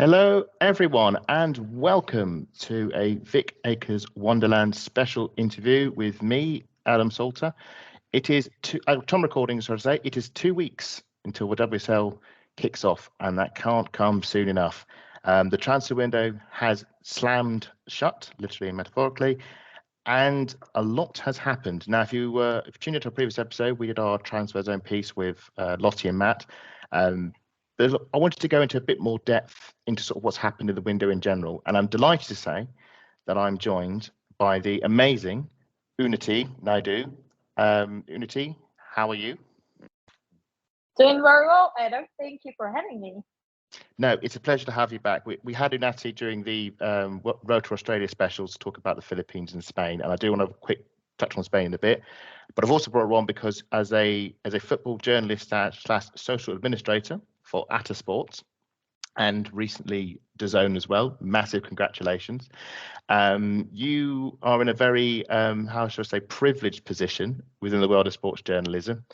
Hello, everyone, and welcome to a Vic Akers Wonderland special interview with me, Adam Salter. It is time recording, so to say, it is 2 weeks until the WSL kicks off, and that can't come soon enough. The transfer window has slammed shut, literally and metaphorically, and a lot has happened. Now, if you tuned into our previous episode, we did our transfer zone piece with Lottie and Matt. I wanted to go into a bit more depth into sort of what's happened in the window in general, and I'm delighted to say that I'm joined by the amazing Unnati Naidu. Unnati, how are you? Doing very well, Adam. Thank you for having me. No, it's a pleasure to have you back. We had Unnati during the Road to Australia specials to talk about the Philippines and Spain, and I do want to quick touch on Spain in a bit. But I've also brought her on because as a football journalist slash social administrator for Atta Sports, and recently DAZN as well. Massive congratulations. You are in a very, how should I say, privileged position within the world of sports journalism,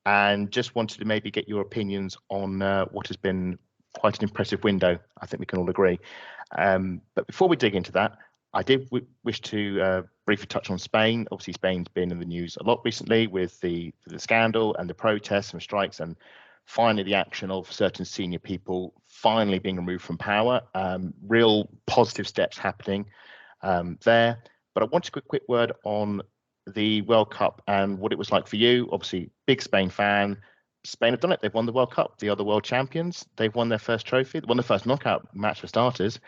and just wanted to maybe get your opinions on what has been quite an impressive window. I think we can all agree. But before we dig into that, I did wish to briefly touch on Spain. Obviously, Spain's been in the news a lot recently with the scandal and the protests and strikes, and finally the action of certain senior people finally being removed from power. Real positive steps happening there. But I want to quick word on the World Cup and what it was like for you. Obviously, big Spain fan. Spain have done it. They've won the World Cup. They are the world champions. They've won their first trophy. They won the first knockout match for starters.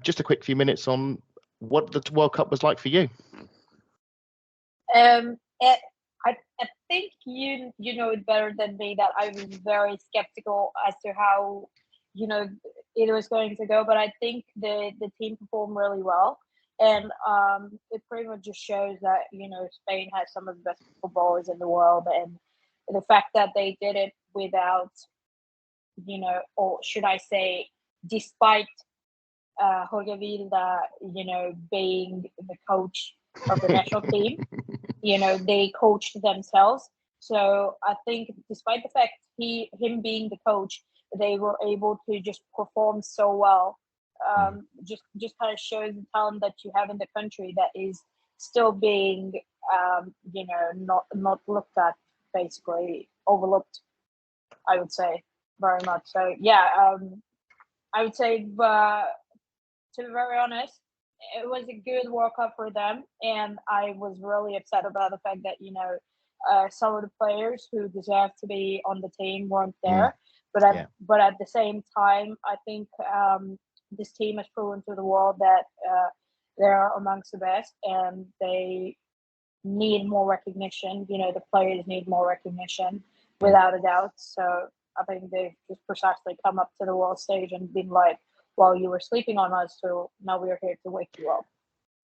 Just a quick few minutes on what the World Cup was like for you. I think you know it better than me that I was very skeptical as to how it was going to go, but I think the team performed really well, and it pretty much just shows that Spain has some of the best footballers in the world, and the fact that they did it without or should I say despite Jorge Vilda being the coach of the national team. They coached themselves. So I think despite the fact him being the coach, they were able to just perform so well. Just kind of shows the talent that you have in the country that is still being not looked at, basically overlooked, I would say, very much. So yeah, I would say, to be very honest, it was a good World Cup for them, and I was really upset about the fact that some of the players who deserved to be on the team weren't there. But at the same time, I think this team has proven to the world that they're amongst the best, and they need more recognition. The players need more recognition, without a doubt. So I think they've just precisely come up to the world stage and been like, well, you were sleeping on us, so now we are here to wake you up.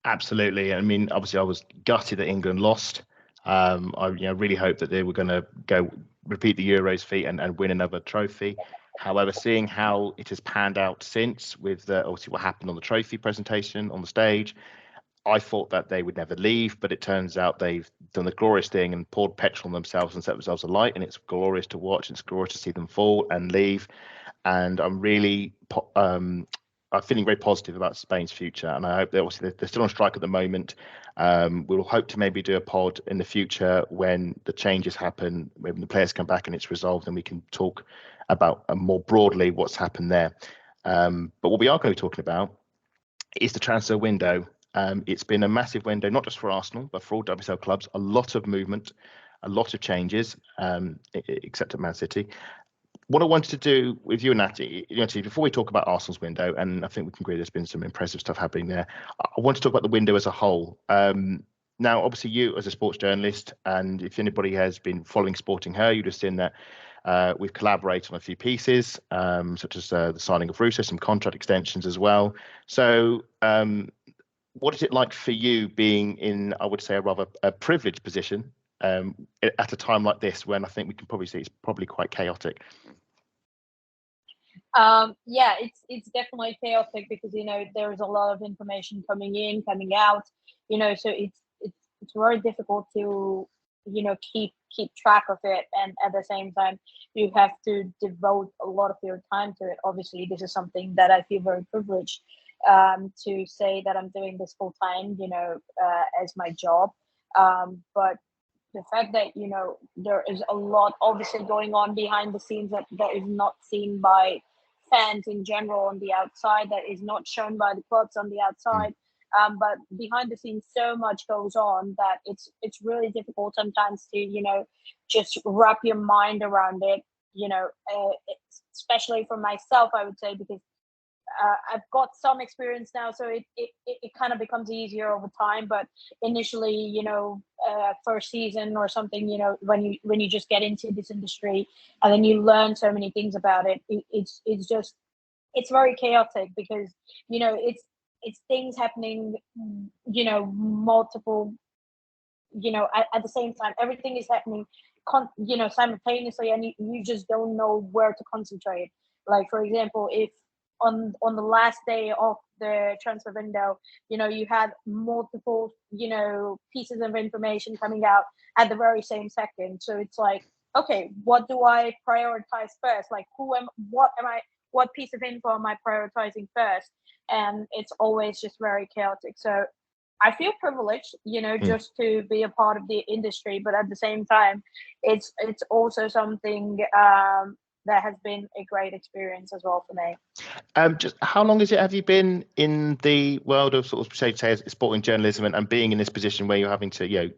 Absolutely. I mean, obviously, I was gutted that England lost. I really hope that they were going to go repeat the Euros feat and win another trophy. However, seeing how it has panned out since, with obviously what happened on the trophy presentation on the stage, I thought that they would never leave, but it turns out they've done the glorious thing and poured petrol on themselves and set themselves alight, and it's glorious to watch. It's glorious to see them fall and leave. And I'm really I'm feeling very positive about Spain's future, and I hope they're still on strike at the moment. We'll hope to maybe do a pod in the future when the changes happen, when the players come back and it's resolved, and we can talk about more broadly what's happened there. But what we are going to be talking about is the transfer window. It's been a massive window, not just for Arsenal, but for all WSL clubs. A lot of movement, a lot of changes, except at Man City. What I wanted to do with you, Unnati, before we talk about Arsenal's window, and I think we can agree there's been some impressive stuff happening there, I want to talk about the window as a whole. Now, obviously, you as a sports journalist, and if anybody has been following Sporting Her, you'd have seen that we've collaborated on a few pieces, such as the signing of Russo, some contract extensions as well. So what is it like for you being in, I would say, a rather privileged position at a time like this, when I think we can probably see it's probably quite chaotic? Yeah, it's definitely chaotic because there's a lot of information coming in, coming out. So it's very difficult to keep track of it, and at the same time you have to devote a lot of your time to it. Obviously, this is something that I feel very privileged to say that I'm doing this full time, as my job. But the fact that there is a lot obviously going on behind the scenes that is not seen by fans in general on the outside, that is not shown by the clubs on the outside. But behind the scenes, so much goes on that it's really difficult sometimes to just wrap your mind around it. Especially for myself, I would say, because I've got some experience now, so it kind of becomes easier over time. But initially, first season or something, when you just get into this industry and then you learn so many things about it, it's very chaotic, because it's things happening, multiple, at the same time. Everything is happening, simultaneously, and you just don't know where to concentrate. Like, for example, if on the last day of the transfer window, you had multiple, pieces of information coming out at the very same second. So it's like, okay, what do I prioritize first? Like, what piece of info am I prioritizing first? And it's always just very chaotic. So I feel privileged, just to be a part of the industry, but at the same time, it's also something that has been a great experience as well for me. Just how long have you been in the world of sort of say sporting journalism and being in this position where you're having to,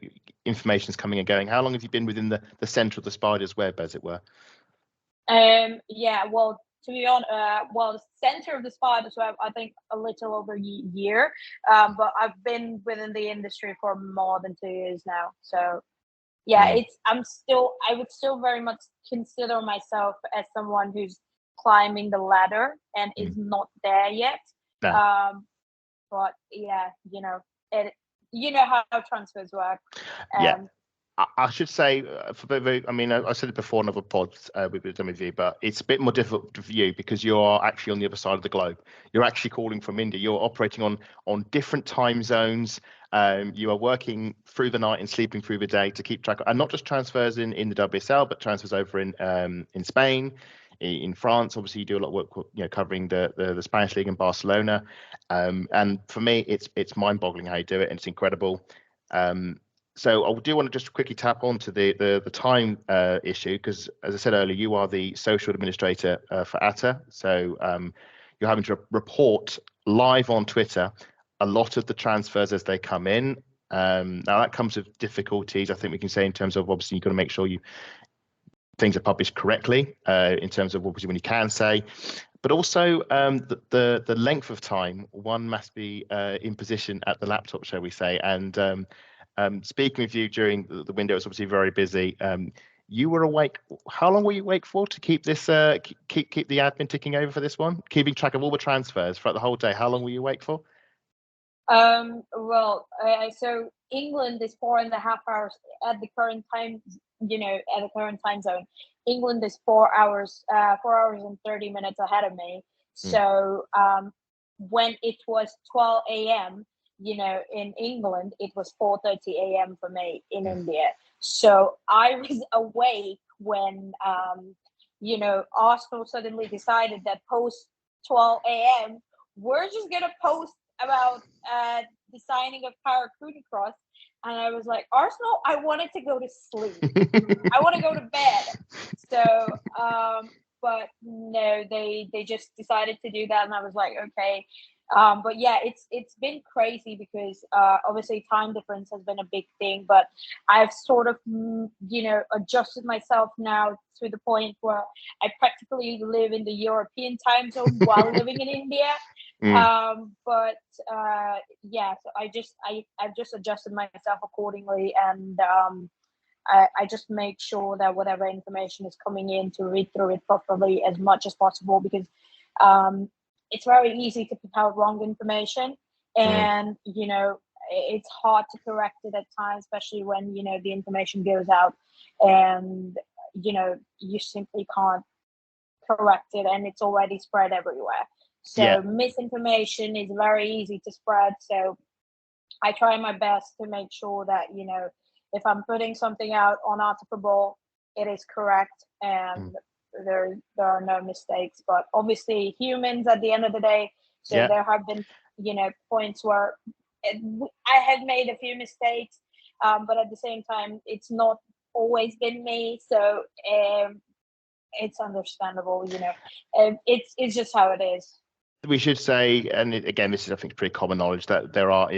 information's coming and going? How long have you been within the centre of the spider's web, as it were? Yeah, well, to be honest, the center of the spider's web, I think a little over a year, but I've been within the industry for more than 2 years now. So yeah, I would still very much consider myself as someone who's climbing the ladder and is not there yet. No. But yeah, how transfers work. Yeah. I should say, I said it before in other pods with some of you, but it's a bit more difficult for you because you're actually on the other side of the globe. You're actually calling from India. You're operating on different time zones. You are working through the night and sleeping through the day to keep track of, and not just transfers in the WSL, but transfers over in Spain, in France. Obviously, you do a lot of work, covering the Spanish league in Barcelona. And for me, it's mind-boggling how you do it, and it's incredible. So I do want to just quickly tap onto the time issue, because, as I said earlier, you are the social administrator for ATA. So you're having to report live on Twitter a lot of the transfers as they come in. Now that comes with difficulties, I think we can say, in terms of, obviously, you've got to make sure things are published correctly, in terms of obviously when you can say, but also the length of time one must be in position at the laptop, shall we say. And speaking with you during the window, it's obviously very busy. You were awake. How long were you awake for to keep this keep the admin ticking over for this one, keeping track of all the transfers throughout the whole day? How long were you awake for? So England is 4.5 hours at the current time. At the current time zone, England is 4 hours, 4 hours and 30 minutes ahead of me. So when it was 12 a.m. in England, it was 4:30 a.m. for me in India. So I was awake when, Arsenal suddenly decided that post 12 a.m. we're just gonna post about the signing of Para Cross, and I was like, Arsenal, I wanted to go to sleep. I want to go to bed. So, but no, they just decided to do that, and I was like, okay. But yeah, it's been crazy because obviously time difference has been a big thing, but I've sort of adjusted myself now to the point where I practically live in the European time zone while living in India. So I've just adjusted myself accordingly, and I just make sure that whatever information is coming in, to read through it properly as much as possible, because it's very easy to put out wrong information, and it's hard to correct it at times, especially when the information goes out and you simply can't correct it, and it's already spread everywhere. So misinformation is very easy to spread. So I try my best to make sure that if I'm putting something out on Art of Football, it is correct, and there are no mistakes. But obviously, humans at the end of the day. So there have been, points where I have made a few mistakes, but at the same time, it's not always been me. So it's understandable, it's just how it is. We should say, and again, this is, I think, pretty common knowledge, that there are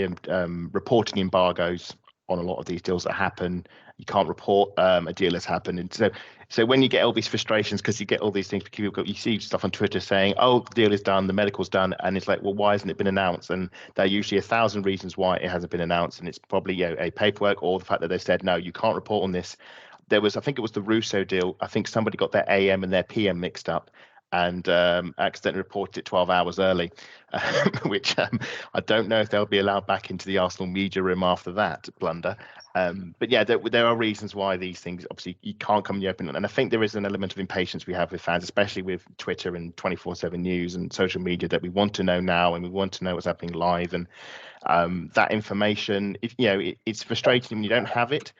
reporting embargoes on a lot of these deals that happen. You can't report a deal that's happened. And so when you get all these frustrations, because you get all these things, you see stuff on Twitter saying, oh, the deal is done, the medical's done. And it's like, well, why hasn't it been announced? And there are usually 1,000 reasons why it hasn't been announced. And it's probably a paperwork, or the fact that they said, no, you can't report on this. There was, I think it was the Russo deal. I think somebody got their AM and their PM mixed up and accidentally reported it 12 hours early, which I don't know if they'll be allowed back into the Arsenal media room after that blunder. But yeah, there are reasons why these things, obviously, you can't come in the open. And I think there is an element of impatience we have with fans, especially with Twitter and 24/7 news and social media, that we want to know now, and we want to know what's happening live. And that information, it's frustrating when you don't have it.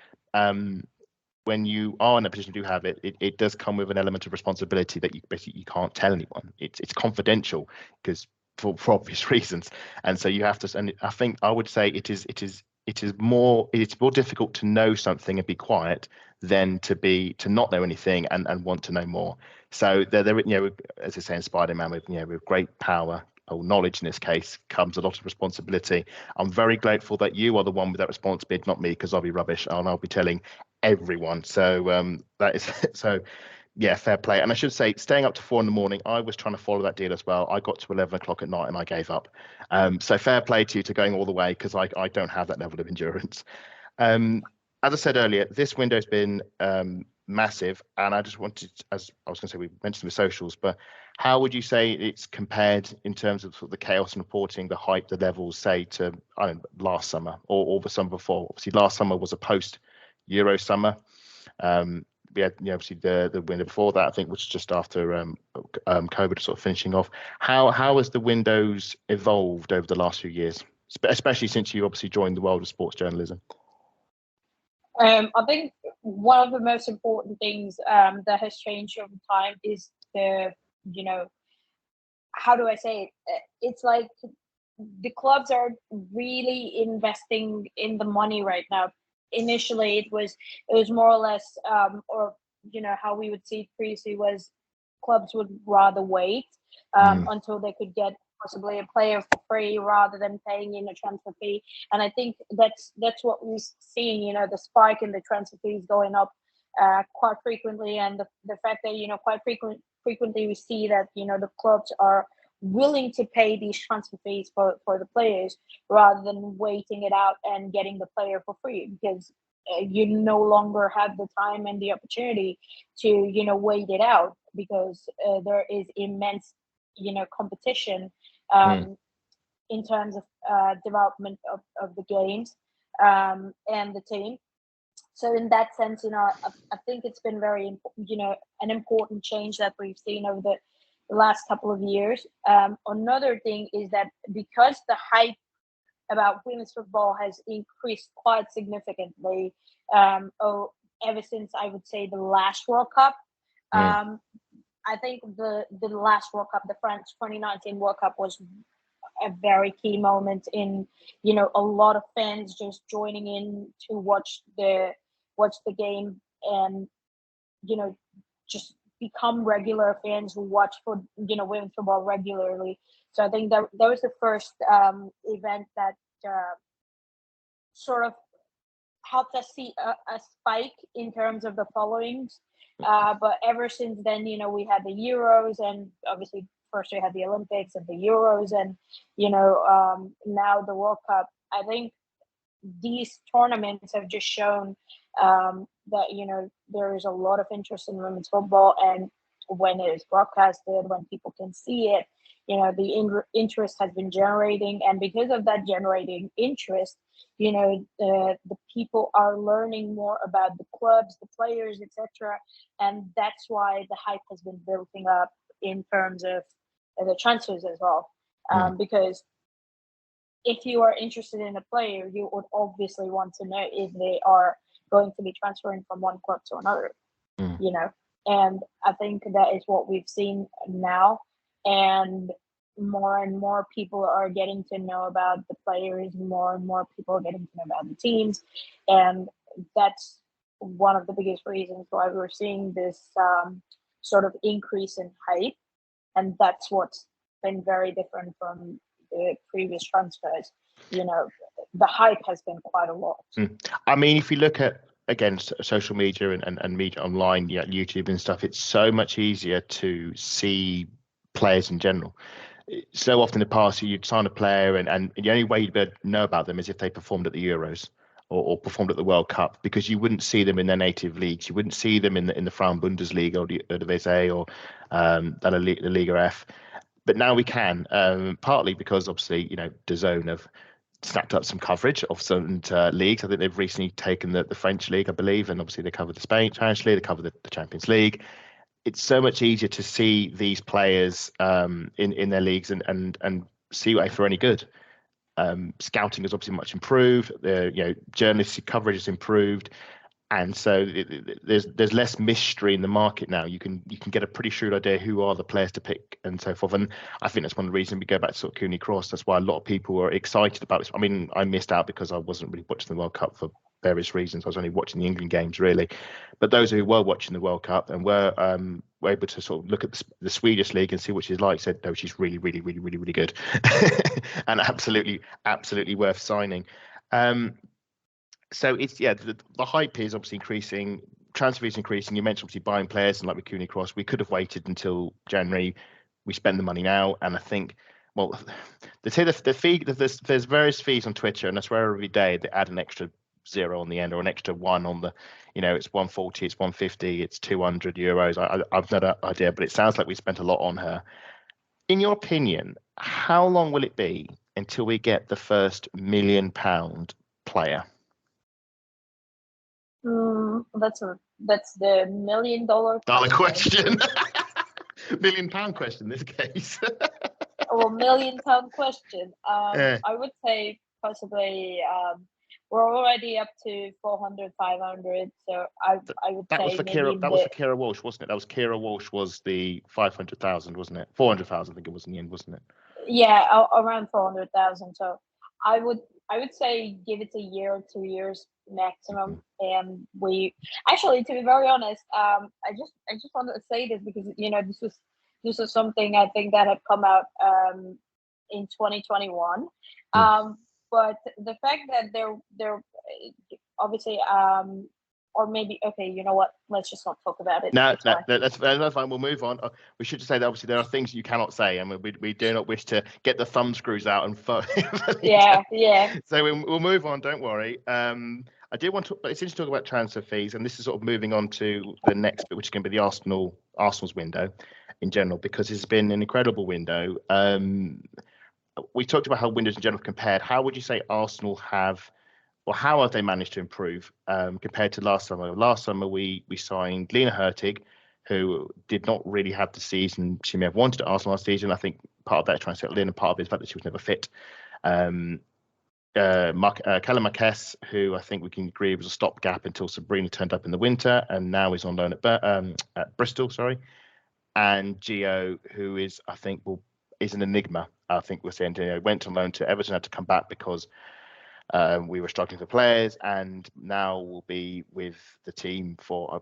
When you are in a position to have it, it does come with an element of responsibility that you can't tell anyone. It's confidential, because for obvious reasons, and so you have to. And I think I would say it is more difficult to know something and be quiet than to not know anything and want to know more. So there, as I say in Spider-Man, with great power, or knowledge in this case, comes a lot of responsibility. I'm very grateful that you are the one with that responsibility, not me, because I'll be rubbish and I'll be telling everyone. So that is so. Yeah, fair play. And I should say, staying up to 4 a.m, I was trying to follow that deal as well. I got to 11 o'clock at night and I gave up. So fair play to you to going all the way, because I don't have that level of endurance. As I said earlier, this window's been massive, and I just wanted, as I was going to say, we mentioned the socials, but how would you say it's compared in terms of, sort of the chaos and reporting, the hype, the levels, say, to last summer or the summer before? Obviously, last summer was a post-Euro summer. We had obviously the window before that, I think, which was just after COVID sort of finishing off. How has the windows evolved over the last few years, especially since you obviously joined the world of sports journalism? I think one of the most important things that has changed over time is how do I say it? It's like the clubs are really investing in the money right now. Initially, it was more or less, or how we would see it previously was clubs would rather wait until they could get possibly a player for free rather than paying in a transfer fee. And I think that's what we've seen, the spike in the transfer fees going up quite frequently, and the fact that quite frequently we see that the clubs are willing to pay these transfer fees for the players rather than waiting it out and getting the player for free, because you no longer have the time and the opportunity to wait it out, because there is immense competition in terms of development of the games and the team. So in that sense, I think it's been very an important change that we've seen over the last couple of years. Another thing is that because the hype about women's football has increased quite significantly ever since, I would say, the last World Cup. I think the last World Cup, the France 2019 World Cup, was a very key moment in a lot of fans just joining in to watch the game, and just become regular fans who watch for women's football regularly. So I think that was the first event that sort of helped us see a spike in terms of the followings. But ever since then, we had the Euros, and obviously first we had the Olympics and the Euros, and now the World Cup. I think these tournaments have just shown that there is a lot of interest in women's football, and when it is broadcasted, when people can see it, the interest has been generating, and because of that generating interest, the people are learning more about the clubs, the players, etc., and that's why the hype has been building up in terms of the transfers as well, because if you are interested in a player, you would obviously want to know if they are going to be transferring from one club to another. Mm. And I think that is what we've seen now. And more people are getting to know about the players, more and more people are getting to know about the teams, and that's one of the biggest reasons why we're seeing this sort of increase in hype, and that's what's been very different from the previous transfers. The hype has been quite a lot. I mean, if you look at, again, social media and media online, YouTube and stuff, it's so much easier to see players in general. So often in the past, you'd sign a player and the only way you'd know about them is if they performed at the Euros or performed at the World Cup, because you wouldn't see them in their native leagues. You wouldn't see them in the Frauen Bundesliga or the Eredivisie or the Liga F. But now we can, partly because obviously, DAZN have snapped up some coverage of certain leagues. I think they've recently taken the French league, I believe, and obviously they cover the Spanish league, they cover the Champions League. It's so much easier to see these players in their leagues and see if they're any good. Scouting has obviously much improved. The journalistic coverage has improved, and so there's less mystery in the market now. You can get a pretty shrewd idea who are the players to pick and so forth. And I think that's one of the reasons we go back to sort of Cooney Cross. That's why a lot of people were excited about this. I mean, I missed out because I wasn't really watching the World Cup for various reasons. I was only watching the England games really. But those who were watching the World Cup and were able to sort of look at the Swedish league and see what she's like, said, no, she's really, really, really, really, really good, and absolutely worth signing. So it's the hype is obviously increasing, transfer fees increasing. You mentioned obviously buying players, and like with Cooney Cross, we could have waited until January. We spend the money now, and I think, well, they say the fee. There's various fees on Twitter, and I swear every day they add an extra 0 on the end or an extra 1 on the, it's 140, it's 150, it's 200 euros. I've no idea, but it sounds like we spent a lot on her. In your opinion, how long will it be until we get the first £1 million player? That's the $1 million question. £1 million question in this case. Well, £1 million question. I would say possibly. We're already up to 400, 500. So I would that say was for Kira. That was for Kira Walsh, wasn't it? That was Kira Walsh was the 500,000, wasn't it? 400,000, I think it was in the end, wasn't it? Yeah, around 400,000. So I would say give it a year or 2 years maximum. And we actually, to be very honest, I just wanted to say this because this was something I think that had come out in 2021. But the fact that they're obviously or maybe, okay, you know what? Let's just not talk about it. No, that's fine. We'll move on. We should just say that obviously there are things you cannot say, and we do not wish to get the thumb screws out and yeah. So we'll move on. Don't worry. I do want to. It's interesting to talk about transfer fees, and this is sort of moving on to the next bit, which is going to be the Arsenal's window in general, because it's been an incredible window. We talked about how windows in general compared. How would you say Arsenal have? Well, how have they managed to improve compared to last summer? Last summer, we signed Lena Hurtig, who did not really have the season she may have wanted at Arsenal last season. I think part of that is trying to settle in, and part of it is the fact that she was never fit. Callum Marquez, who I think we can agree was a stopgap until Sabrina turned up in the winter, and now is on loan at Bristol. Sorry, and Gio, who is I think is an enigma. I think we're saying went on loan to Everton, had to come back because we were struggling for players, and now will be with the team for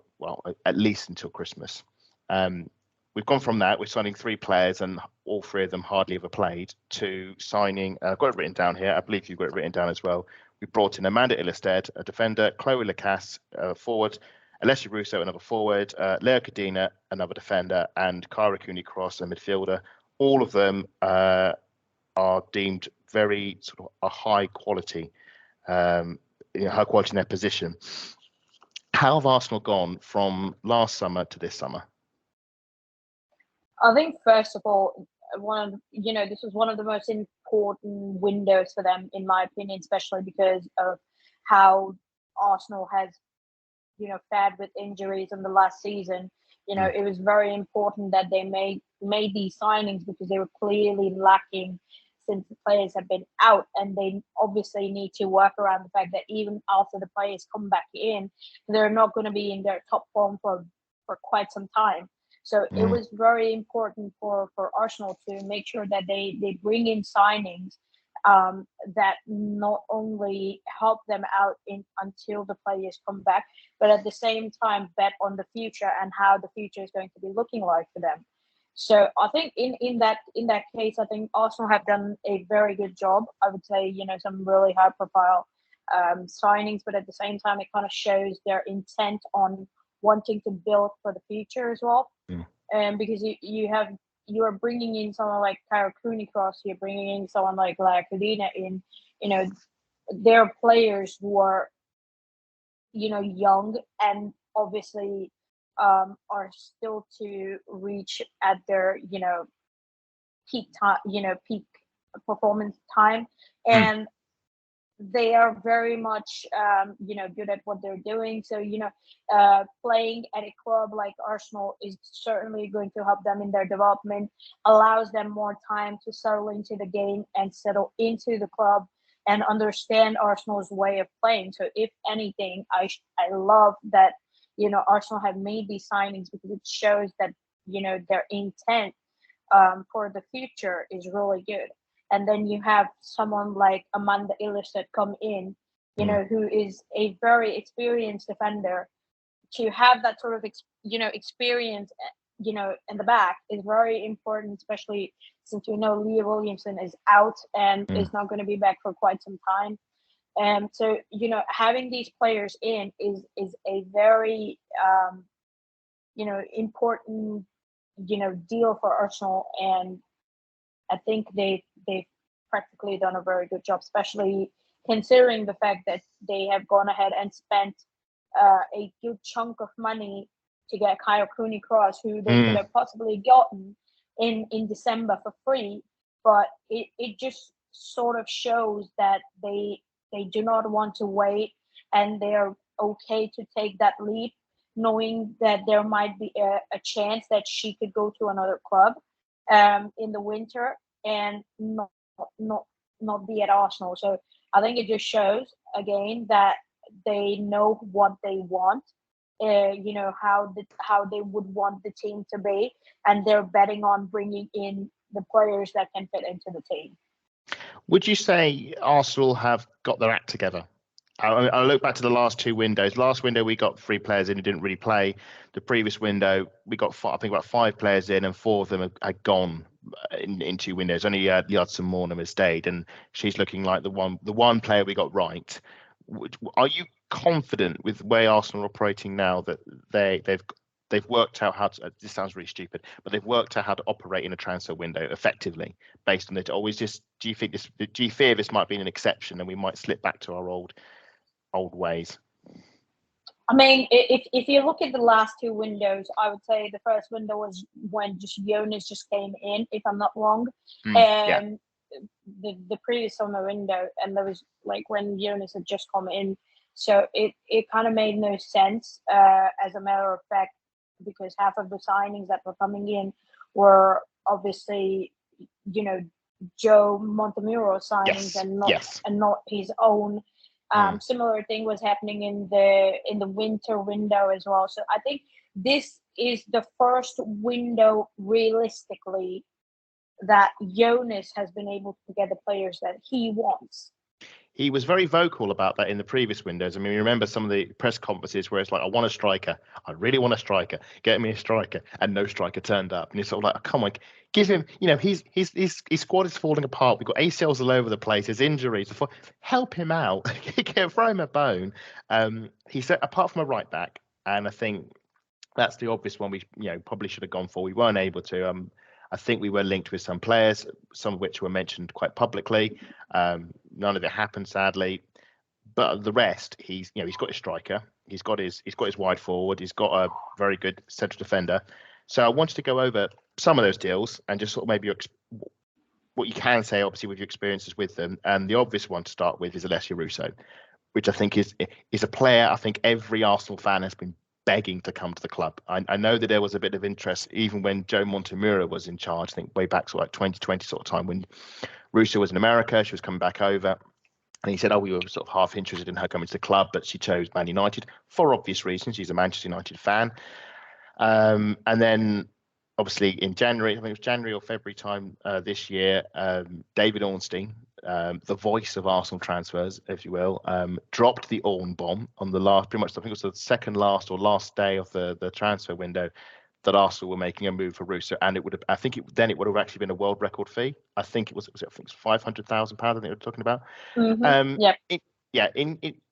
at least until Christmas. We've gone from that. We're signing 3 players, and all 3 of them hardly ever played, to signing. I've got it written down here. I believe you've got it written down as well. We brought in Amanda Ilestead, a defender, Chloe Lacasse, forward, Alessia Russo, another forward, Lea Cadena, another defender, and Kyra Cooney Cross, a midfielder. All of them are deemed very sort of a high quality, high quality in their position. How have Arsenal gone from last summer to this summer? I think first of all, this was one of the most important windows for them, in my opinion, especially because of how Arsenal has, fared with injuries in the last season. It was very important that they made these signings because they were clearly lacking since the players have been out, and they obviously need to work around the fact that even after the players come back in, they're not going to be in their top form for quite some time. So it was very important for Arsenal to make sure that they bring in signings that not only help them out until the players come back, but at the same time bet on the future and how the future is going to be looking like for them. So I think in that case, I think Arsenal have done a very good job. I would say, some really high profile signings, but at the same time, it kind of shows their intent on wanting to build for the future as well. Because you are bringing in someone like Kyle Cross, you're bringing in someone like Cadena in, they're players who are, young and obviously are still to reach at their, peak time, peak performance time. And they are very much, good at what they're doing. So, playing at a club like Arsenal is certainly going to help them in their development, allows them more time to settle into the game and settle into the club and understand Arsenal's way of playing. So, if anything, I love that, Arsenal have made these signings because it shows that, their intent for the future is really good. And then you have someone like Amanda Illicet come in, who is a very experienced defender. To have that sort of, experience, in the back is very important, especially since we know Leah Williamson is out and is not going to be back for quite some time. And so, having these players in is a very, important, deal for Arsenal. And I think they've practically done a very good job, especially considering the fact that they have gone ahead and spent a good chunk of money to get Kyle Cross, who they could have possibly gotten in December for free. But it just sort of shows that they do not want to wait, and they're okay to take that leap, knowing that there might be a chance that she could go to another club in the winter and not be at Arsenal. So I think it just shows again that they know what they want, how they would want the team to be, and they're betting on bringing in the players that can fit into the team. Would you say Arsenal have got their act together? I look back to the last two windows. Last window, we got 3 players in who didn't really play. The previous window, we got, I think, about 5 players in, and 4 of them had gone in 2 windows. Only Judson Mornham has stayed, and she's looking like the one player we got right. Are you confident with the way Arsenal are operating now that they've worked out how to? This sounds really stupid, but they've worked out how to operate in a transfer window effectively based on it. Always just, do you fear this might be an exception and we might slip back to our old ways? I mean, if you look at the last 2 windows, I would say the first window was when Jonas just came in, if I'm not wrong, and the previous summer window, and there was like when Jonas had just come in, so it kind of made no sense as a matter of fact, because half of the signings that were coming in were obviously, Joe Montemuro signings and not his own. Similar thing was happening in the winter window as well. So I think this is the first window realistically that Jonas has been able to get the players that he wants. He was very vocal about that in the previous windows. I mean, you remember some of the press conferences where it's like, I want a striker. I really want a striker. Get me a striker. And no striker turned up. And it's sort of like, oh, come on, give him, his squad is falling apart. We've got ACLs all over the place. There's injuries. Help him out. Throw him a bone. He said, apart from a right back, and I think that's the obvious one we probably should have gone for. We weren't able to. I think we were linked with some players, some of which were mentioned quite publicly. None of it happened, sadly. But the rest, he's got his striker, he's got his wide forward, he's got a very good central defender. So I wanted to go over some of those deals and just sort of maybe what you can say, obviously, with your experiences with them. And the obvious one to start with is Alessia Russo, which I think is a player I think every Arsenal fan has been begging to come to the club. I know that there was a bit of interest even when Joe Montemuro was in charge, I think way back sort of like 2020 sort of time Russo was in America. She was coming back over. And he said, we were sort of half interested in her coming to the club, but she chose Man United for obvious reasons. She's a Manchester United fan. And then, obviously, in January, I think it was January or February time this year, David Ornstein, the voice of Arsenal transfers, if you will, dropped the Orn bomb on the last, pretty much, I think it was the second last or last day of the transfer window, that Arsenal were making a move for Russo, and it would have. I think it would have actually been a world record fee. I think it was. I think it's £500,000. I think they were talking about.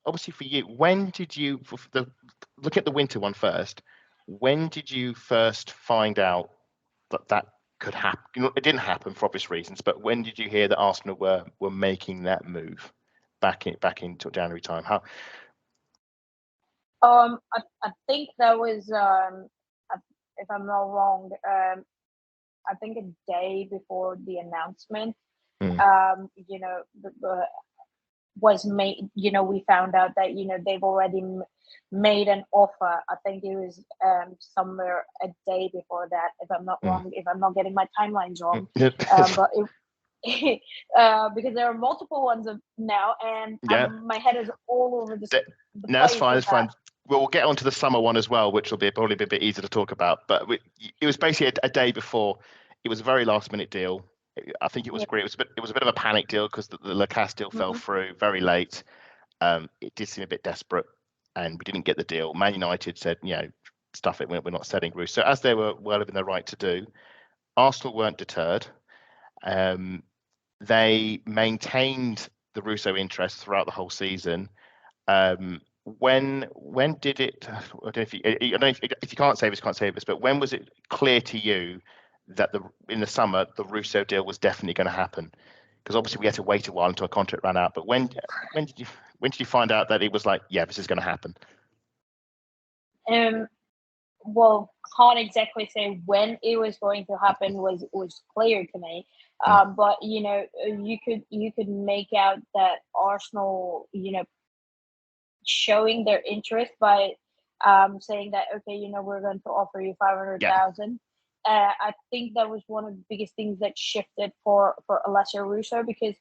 Obviously for you, when did you look at the winter one first? When did you first find out that could happen? It didn't happen for obvious reasons, but when did you hear that Arsenal were making that move back into January time? How? I think that was if I'm not wrong, I think a day before the announcement. Was made. We found out that they've already made an offer. I think it was somewhere a day before that, if I'm not wrong, if I'm not getting my timelines wrong. But it, because there are multiple ones now, and my head is all over the place. No, that's fine. That's fine. Well, we'll get onto the summer one as well, which will probably be a bit easier to talk about. But it was basically a day before. It was a very last-minute deal. I think it was great. It was a bit of a panic deal because the Lacasse deal fell through very late. It did seem a bit desperate, and we didn't get the deal. Man United said, stuff it. We're not selling Russo, as they were well within their right to do. Arsenal weren't deterred. They maintained the Russo interest throughout the whole season. When did it? I don't know if you can't say this, but when was it clear to you that in the summer the Russo deal was definitely going to happen? Because obviously we had to wait a while until a contract ran out. But when did you find out that it was like, this is going to happen? Well, can't exactly say when it was going to happen was clear to me. But you could make out that Arsenal, showing their interest by saying that, okay, we're going to offer you 500,000. I think that was one of the biggest things that shifted for Alessio Russo, because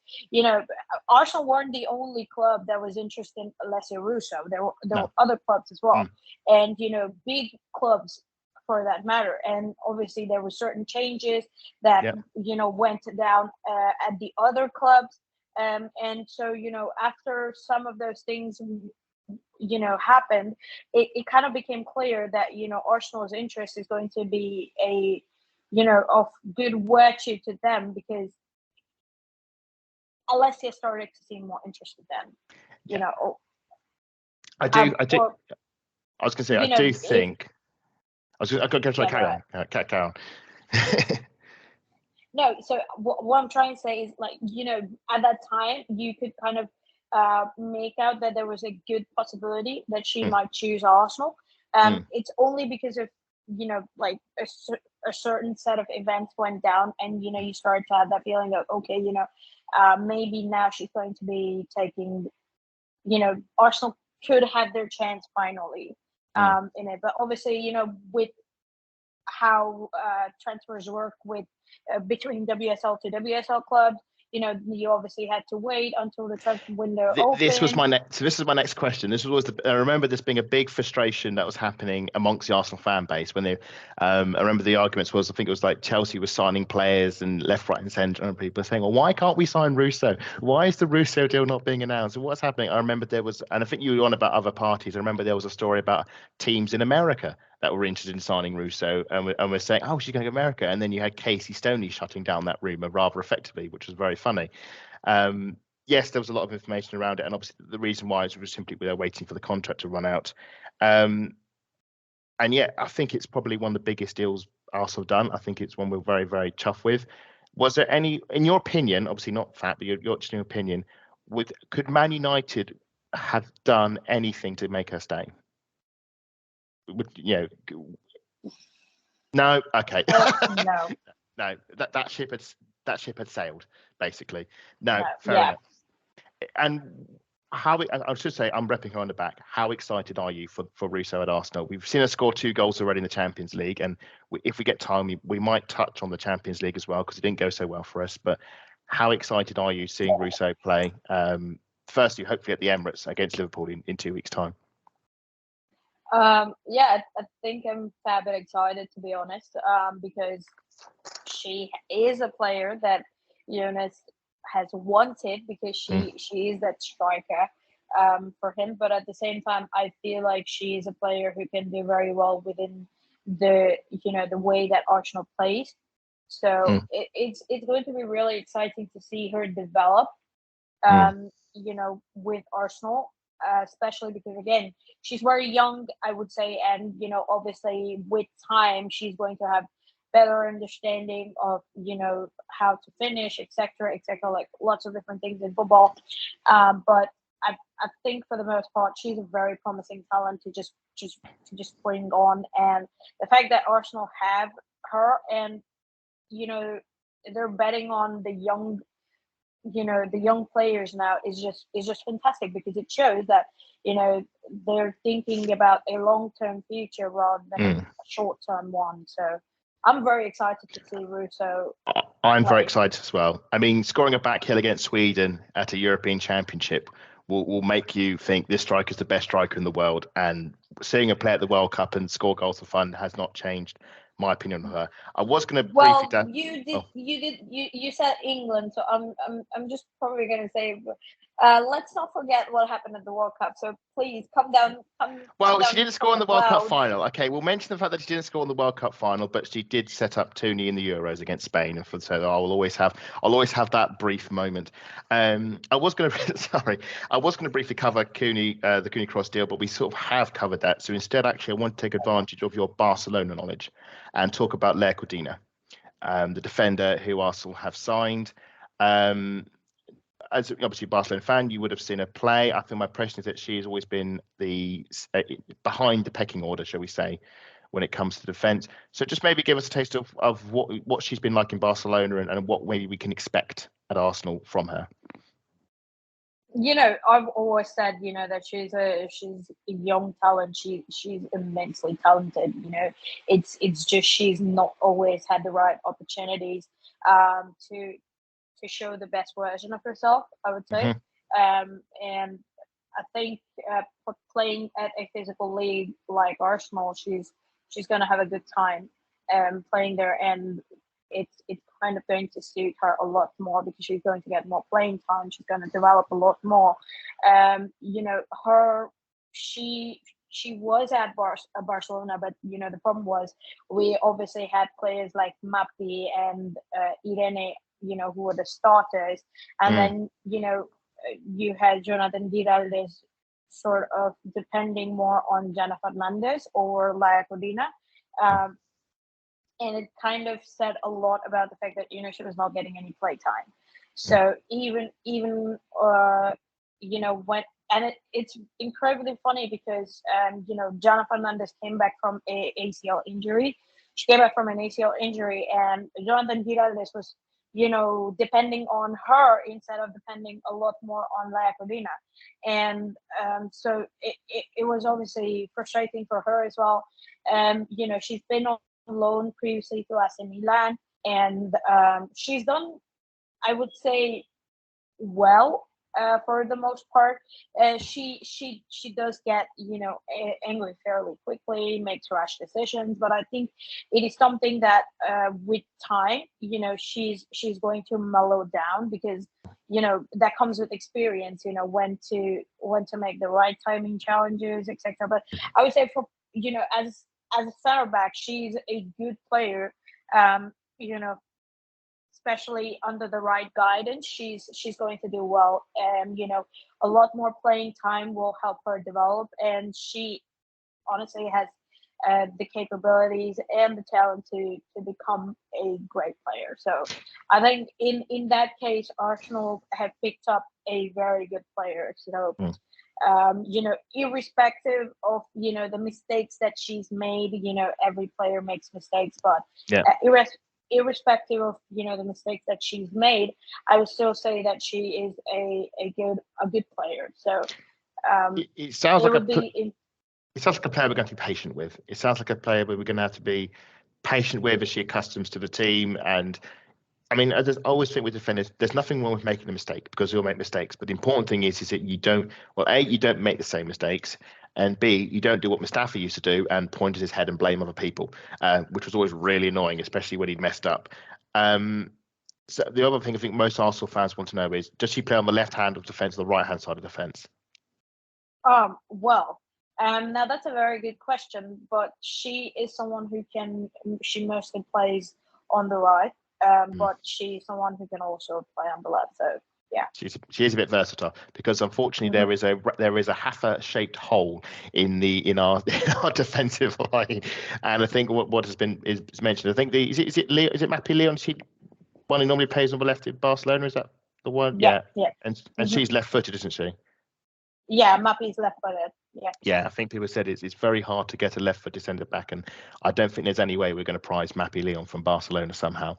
Arsenal weren't the only club that was interested in Alessio Russo. There were other clubs as well, and big clubs for that matter. And obviously there were certain changes that went down at the other clubs, and so after some of those things happened, it kind of became clear that Arsenal's interest is going to be a of good virtue to them, because Alessia started to seem more interested then. I do. I was going to say, I do think. I was going to carry on. No, so what I'm trying to say is, like, at that time you could kind of make out that there was a good possibility that she might choose Arsenal. It's only because of like a certain set of events went down, and you started to have that feeling of, okay, maybe now she's going to be taking, Arsenal could have their chance finally in it. But obviously, with how transfers work with between WSL to WSL clubs, you obviously had to wait until the transfer window opened. This is my next question. This was I remember this being a big frustration that was happening amongst the Arsenal fan base when they. I remember the arguments was, I think it was like Chelsea was signing players and left, right, and centre, and people were saying, "Well, why can't we sign Russo? Why is the Russo deal not being announced? And what's happening?" I remember there was, and I think you were on about other parties. I remember there was a story about teams in America that were interested in signing Russo, and we're saying, "Oh, she's going to America," and then you had Casey Stoney shutting down that rumour rather effectively, which was very funny. Yes, there was a lot of information around it, and obviously the reason why is we were simply waiting for the contract to run out. And yeah, I think it's probably one of the biggest deals Arsenal done. I think it's one we're very, very chuffed with. Was there any, in your opinion, obviously not fact, but your just your opinion, could Man United have done anything to make her stay? No. Okay. No. No. That ship had sailed, basically. No. Fair enough. And I should say, I'm repping her on the back. How excited are you for Russo at Arsenal? We've seen her score 2 goals already in the Champions League, and if we get time, we might touch on the Champions League as well, because it didn't go so well for us. But How excited are you seeing Russo play? Firstly, hopefully at the Emirates against Liverpool in 2 weeks' time. Yeah, I think I'm a fair bit excited, to be honest, because she is a player that Jonas has wanted, because she is that striker for him. But at the same time, I feel like she is a player who can do very well within the the way that Arsenal plays. So it's going to be really exciting to see her develop, with Arsenal, especially because, again, she's very young, I would say, and obviously with time she's going to have better understanding of how to finish, etc., etc., like lots of different things in football. But I think for the most part she's a very promising talent to just bring on, and the fact that Arsenal have her, and they're betting on the young players now is just fantastic, because it shows that they're thinking about a long-term future rather than a short-term one. So I'm very excited to see Russo. I'm very excited as well. I mean, scoring a back heel against Sweden at a European Championship will make you think this striker is the best striker in the world, and seeing her play at the World Cup and score goals for fun has not changed my opinion on her. I was going to briefly. You said England, so I'm just probably going to say, let's not forget what happened at the World Cup. So please come down. She didn't score in the World Cup final. Okay, we'll mention the fact that she didn't score in the World Cup final, but she did set up Tooney in the Euros against Spain. So I'll always have that brief moment. I was going to briefly cover the Cooney Cross deal, but we sort of have covered that. So instead, actually, I want to take advantage of your Barcelona knowledge and talk about Leah Codina, the defender who Arsenal have signed. As obviously a Barcelona fan, you would have seen her play. I think my impression is that she has always been behind the pecking order, shall we say, when it comes to defence. So just maybe give us a taste of what she's been like in Barcelona, and what maybe we can expect at Arsenal from her. I've always said, that she's a young talent. She's immensely talented. It's just she's not always had the right opportunities to show the best version of herself, I would say. And I think for playing at a physical league like Arsenal, she's going to have a good time playing there, and it's kind of going to suit her a lot more, because she's going to get more playing time. She's going to develop a lot more. She was at Barcelona, but the problem was we obviously had players like Mappy and Irene, who were the starters, and then you had Jonathan Giraldes sort of depending more on Jana Fernandez or Laia Codina. And it kind of said a lot about the fact that she was not getting any play time. So even when, and it's incredibly funny because Jana Fernandez came back from a ACL injury. She came back from an ACL injury, and Jonathan Giraldes was depending on her instead of depending a lot more on Laia Codina. And so it was obviously frustrating for her as well. She's been on loan previously to AC Milan, and she's done, I would say, well for the most part. She does get angry fairly quickly, makes rash decisions, but I think it is something that with time she's going to mellow down, because that comes with experience, when to make the right timing challenges, etc. But I would say for as a center back, she's a good player. Especially under the right guidance, she's going to do well. And a lot more playing time will help her develop, and she honestly has the capabilities and the talent to become a great player. So I think in that case, Arsenal have picked up a very good player. So irrespective of the mistakes that she's made, every player makes mistakes, but irrespective of the mistakes that she's made, I would still say that she is a good player. So it sounds like it sounds like a player we're going to be patient with. It sounds like a player we're going to have to be patient with as she accustoms to the team, and I mean, I always think with defenders, there's nothing wrong with making a mistake because we all make mistakes. But the important thing is that you don't, well, A, you don't make the same mistakes. And B, you don't do what Mustafi used to do and point at his head and blame other people, which was always really annoying, especially when he messed up. So the other thing I think most Arsenal fans want to know is, does she play on the left hand of defence or the right hand side of defence? Well, now that's a very good question, but she is someone she mostly plays on the right, but she's someone who can also play on the left. So yeah, she is a bit versatile because unfortunately there is a Haffa shaped hole in our defensive line, and I think what has been is mentioned. I think is it Mappy Leon? She one who normally plays on the left in Barcelona. Is that the one? Yeah. And she's left footed, isn't she? Yeah, Mappy's left footed. Yeah, I think people said it's very hard to get a left-footed centre back, and I don't think there's any way we're going to prize Mappy Leon from Barcelona somehow.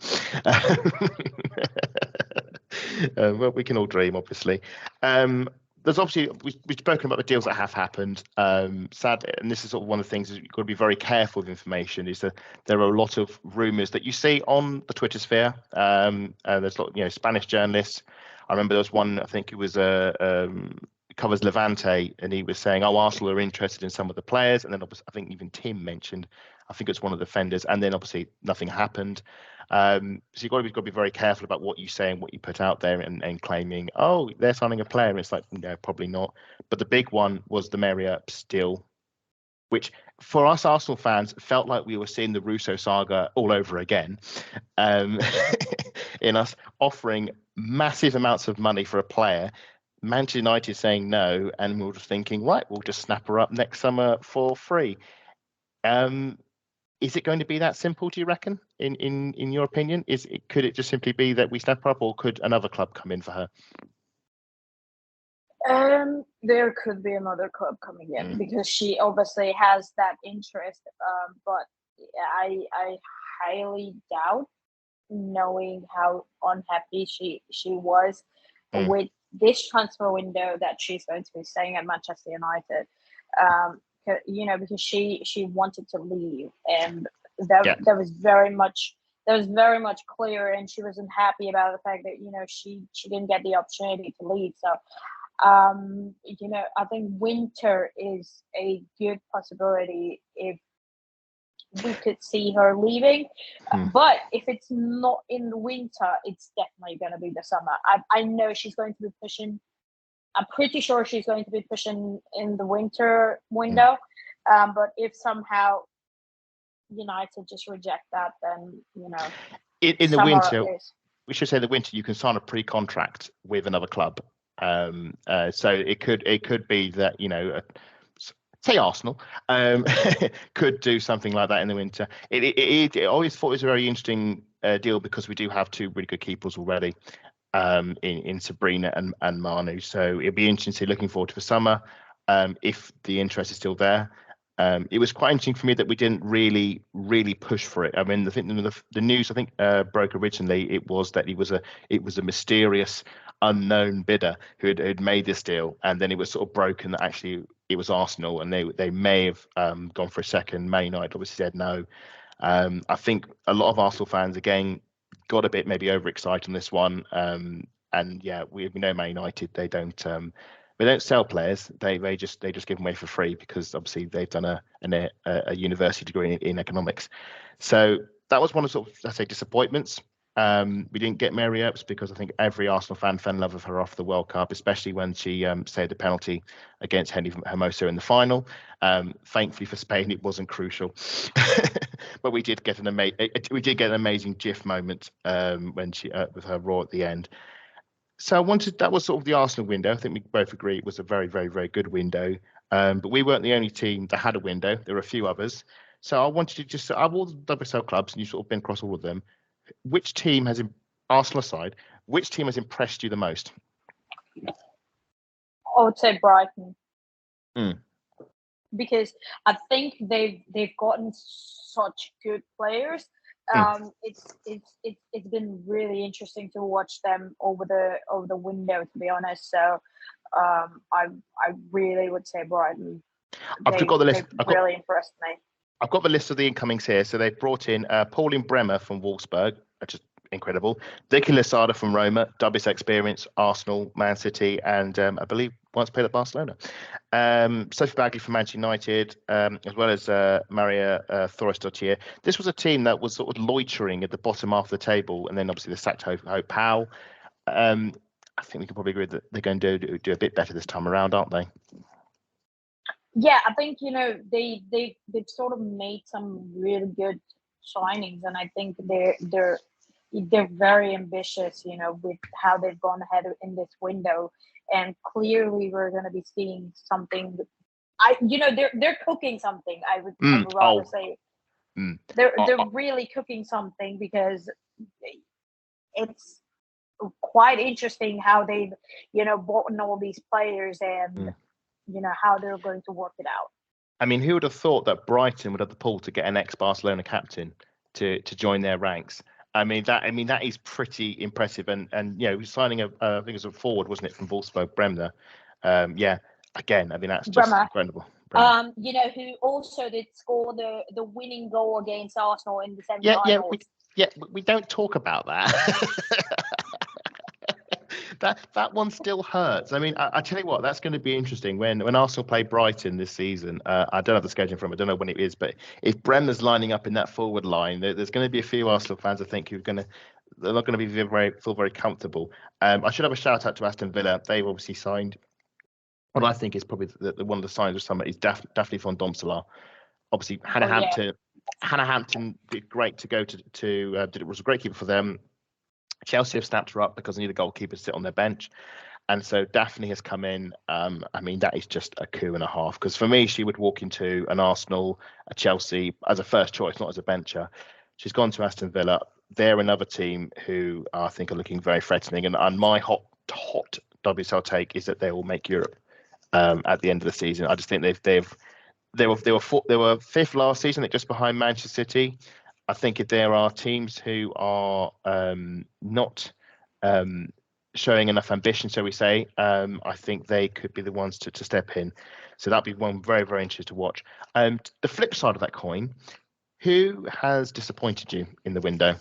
Well, we can all dream, obviously. There's obviously we've spoken about the deals that have happened. Sad, and this is sort of one of the things is you've got to be very careful with information. Is that there are a lot of rumours that you see on the Twitter sphere. There's a lot, Spanish journalists. I remember there was one. I think it was covers Levante, and he was saying, "Oh, Arsenal are interested in some of the players," and then obviously, I think even Tim mentioned, I think it's one of the defenders, and then obviously nothing happened. So you've got to be very careful about what you say and what you put out there, and claiming, "Oh, they're signing a player." And it's like, no, probably not. But the big one was the Mary Earps deal, which for us Arsenal fans felt like we were seeing the Russo saga all over again, in us offering massive amounts of money for a player. Manchester United saying no, and we were just thinking, right, we'll just snap her up next summer for free. Is it going to be that simple, do you reckon, in your opinion? Could it just simply be that we snap her up, or could another club come in for her? There could be another club coming in because she obviously has that interest, but I highly doubt, knowing how unhappy she was with this transfer window, that she's going to be staying at Manchester United. Because she wanted to leave, and that was very much clear, and she wasn't happy about the fact that she didn't get the opportunity to leave. So I think winter is a good possibility if we could see her leaving. But if it's not in the winter, it's definitely going to be the summer. I know she's going to be pushing. I'm pretty sure she's going to be pushing in the winter window. But if somehow United just reject that, then in the winter, we should say the winter, you can sign a pre-contract with another club. So it could be that say Arsenal could do something like that in the winter. I always thought it was a very interesting deal because we do have two really good keepers already, in Sabrina and Manu. So it'll be interesting. Looking forward to the summer, if the interest is still there. It was quite interesting for me that we didn't really push for it. I mean, the news broke originally. It was that it was a mysterious unknown bidder who had made this deal, and then it was sort of broken that actually it was Arsenal, and they may have gone for a second. Man United obviously said no. I think a lot of Arsenal fans again got a bit maybe overexcited on this one. And yeah, we know Man United, they don't sell players. They just give them away for free because obviously they've done a university degree in economics. So that was one of sort of, let's say, disappointments. We didn't get Mary Earps because I think every Arsenal fan fell in love with her after the World Cup, especially when she saved the penalty against Henry Hermoso in the final. Thankfully for Spain, it wasn't crucial, but we did get an amazing GIF moment when she with her roar at the end. So that was sort of the Arsenal window. I think we both agree it was a very, very, very good window. But we weren't the only team that had a window. There were a few others. So I wanted to just, of all the WSL clubs, and you've sort of been across all of them, which team Arsenal aside, which team has impressed you the most? I would say Brighton. Because I think they've gotten such good players. It's been really interesting to watch them over the window, to be honest. So I really would say Brighton. I've got the list. Really impressed me. I've got the list of the incomings here. So they've brought in Pauline Bremer from Wolfsburg, just incredible. Vicky Losada from Roma, Dubis experience, Arsenal, Man City, and I believe once played at Barcelona. Sophie Bagley from Manchester United, as well as Maria Thorisdottir. This was a team that was sort of loitering at the bottom half of the table, and then obviously the sacked Hope Powell. I think we can probably agree that they're going to do a bit better this time around, aren't they? Yeah, I think they've sort of made some really good signings, and I think they're very ambitious, with how they've gone ahead in this window, and clearly we're going to be seeing something. They're cooking something. I would rather say they're really cooking something, because it's quite interesting how they've bought in all these players, and how they're going to work it out. I mean, who would have thought that Brighton would have the pull to get an ex-Barcelona captain to join their ranks? I mean that is pretty impressive, and signing I think it was a forward, wasn't it, from Wolfsburg, Bremner? Again, I mean that's just incredible. Who also did score the winning goal against Arsenal in the semi-finals. We don't talk about that. That one still hurts. I mean, I tell you what, that's going to be interesting when Arsenal play Brighton this season. I don't have the schedule from it. I don't know when it is, but if Bremner's lining up in that forward line, there's going to be a few Arsenal fans, I think, they're not going to feel very comfortable. I should have a shout out to Aston Villa. They've obviously signed what I think is probably the one of the signs of summer is Daphne von Domselaar. Obviously, Hannah Hampton did great to go to was a great keeper for them. Chelsea have snapped her up because they need a goalkeeper to sit on their bench. And so Daphne has come in. I mean, that is just a coup and a half, because for me, she would walk into an Arsenal, a Chelsea as a first choice, not as a bencher. She's gone to Aston Villa. They're another team who I think are looking very threatening. And my hot WSL take is that they will make Europe at the end of the season. I just think they were fifth last season, they're just behind Manchester City. I think if there are teams who are not showing enough ambition, shall we say, I think they could be the ones to step in. So that'd be one very, very interesting to watch. The flip side of that coin, who has disappointed you in the window?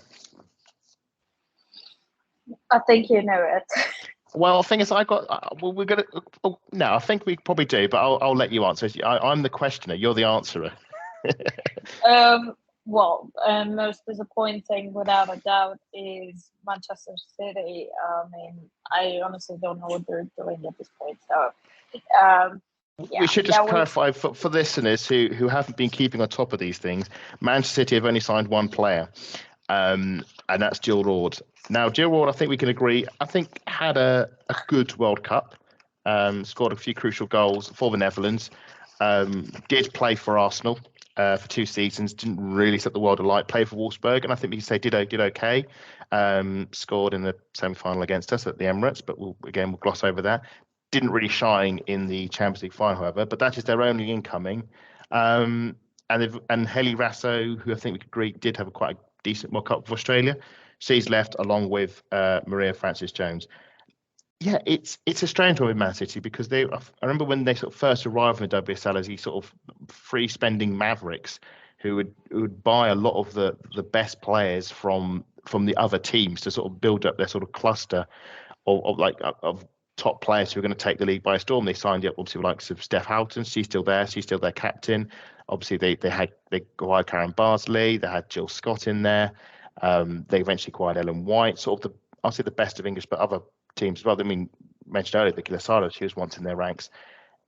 I think you know it. Well, the thing is, we're gonna. No, I think we probably do, but I'll let you answer. I'm the questioner. You're the answerer. Most disappointing, without a doubt, is Manchester City. I mean, I honestly don't know what they're doing at this point. So, we should just clarify for listeners who haven't been keeping on top of these things. Manchester City have only signed one player, and that's Jill Roord. Now, Jill Roord, I think we can agree, had a good World Cup, scored a few crucial goals for the Netherlands, did play for Arsenal for 2 seasons, didn't really set the world alight, played for Wolfsburg, and I think we can say did okay, scored in the semi-final against us at the Emirates, but we'll gloss over that. Didn't really shine in the Champions League final, however, but that is their only incoming. And Heli Rasso, who I think we could agree did have quite a decent World Cup for Australia, she's left along with Maria Francis-Jones. Yeah, it's a strange one with Man City, because I remember when they sort of first arrived in the WSL as these sort of free spending mavericks who would buy a lot of the best players from the other teams to sort of build up their sort of cluster of top players who are going to take the league by storm. They signed up obviously like Steph Houghton. She's still there. She's still their captain. Obviously they acquired Karen Barsley. They had Jill Scott in there. They eventually acquired Ellen White. Sort of I'll say the best of English, but other teams as well. I mean, mentioned earlier, Vicky Losada, she was once in their ranks.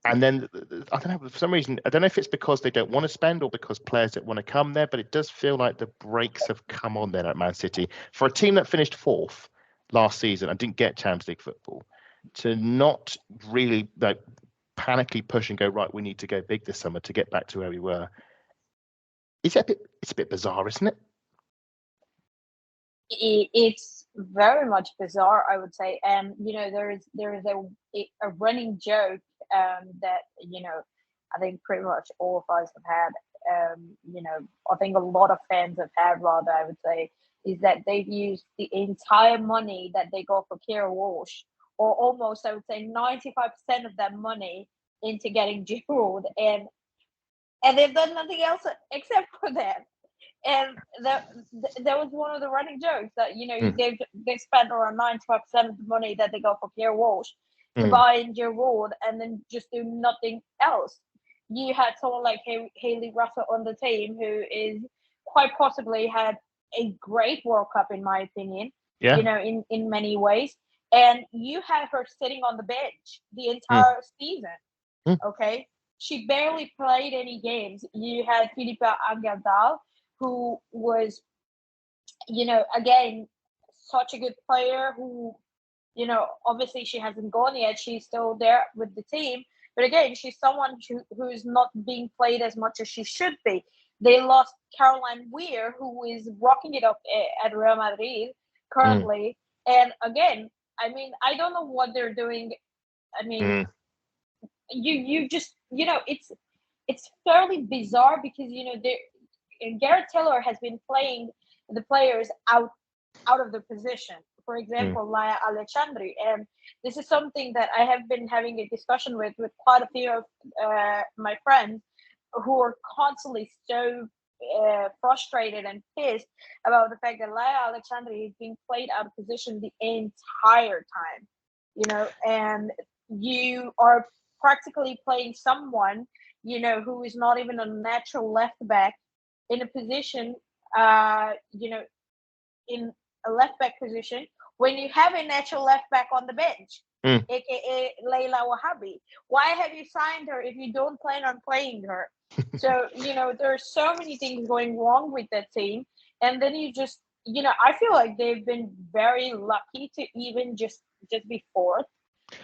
And then, I don't know, for some reason, I don't know if it's because they don't want to spend or because players don't want to come there, but it does feel like the brakes have come on there at Man City. For a team that finished fourth last season and didn't get Champions League football, to not really panically push and go, right, we need to go big this summer to get back to where we were. It's a bit bizarre, isn't it? It's very much bizarre, I would say. And there is a running joke that I think pretty much all of us have had. I think a lot of fans have had, rather, I would say, is that they've used the entire money that they got for Kira Walsh, or almost, I would say, 95% of that money into getting Giroud, and they've done nothing else except for that. and that was one of the running jokes that Mm. they spent around 95% of the money that they got for Pierre Walsh to Mm. buy in Joe Ward and then just do nothing else. You had someone like Haley Russell on the team who is quite possibly had a great World Cup in my opinion. Yeah. In many ways, and you had her sitting on the bench the Mm. entire season. Mm. Okay, she barely played any games. You had Philippa Angerdal, who was, again, such a good player who, obviously she hasn't gone yet. She's still there with the team. But again, she's someone who's not being played as much as she should be. They lost Caroline Weir, who is rocking it up at Real Madrid currently. And again, I mean, I don't know what they're doing. I mean, you just, it's fairly bizarre because, Garrett Taylor has been playing the players out of the position. For example, Laia Alexandri, and this is something that I have been having a discussion with quite a few of my friends who are constantly so frustrated and pissed about the fact that Laia Alexandri is being played out of position the entire time. And you are practically playing someone, who is not even a natural left back in a position, in a left back position when you have a natural left back on the bench, aka Leila Wahabi. Why have you signed her if you don't plan on playing her? So, there are so many things going wrong with that team. And then you just, I feel like they've been very lucky to even just be fourth,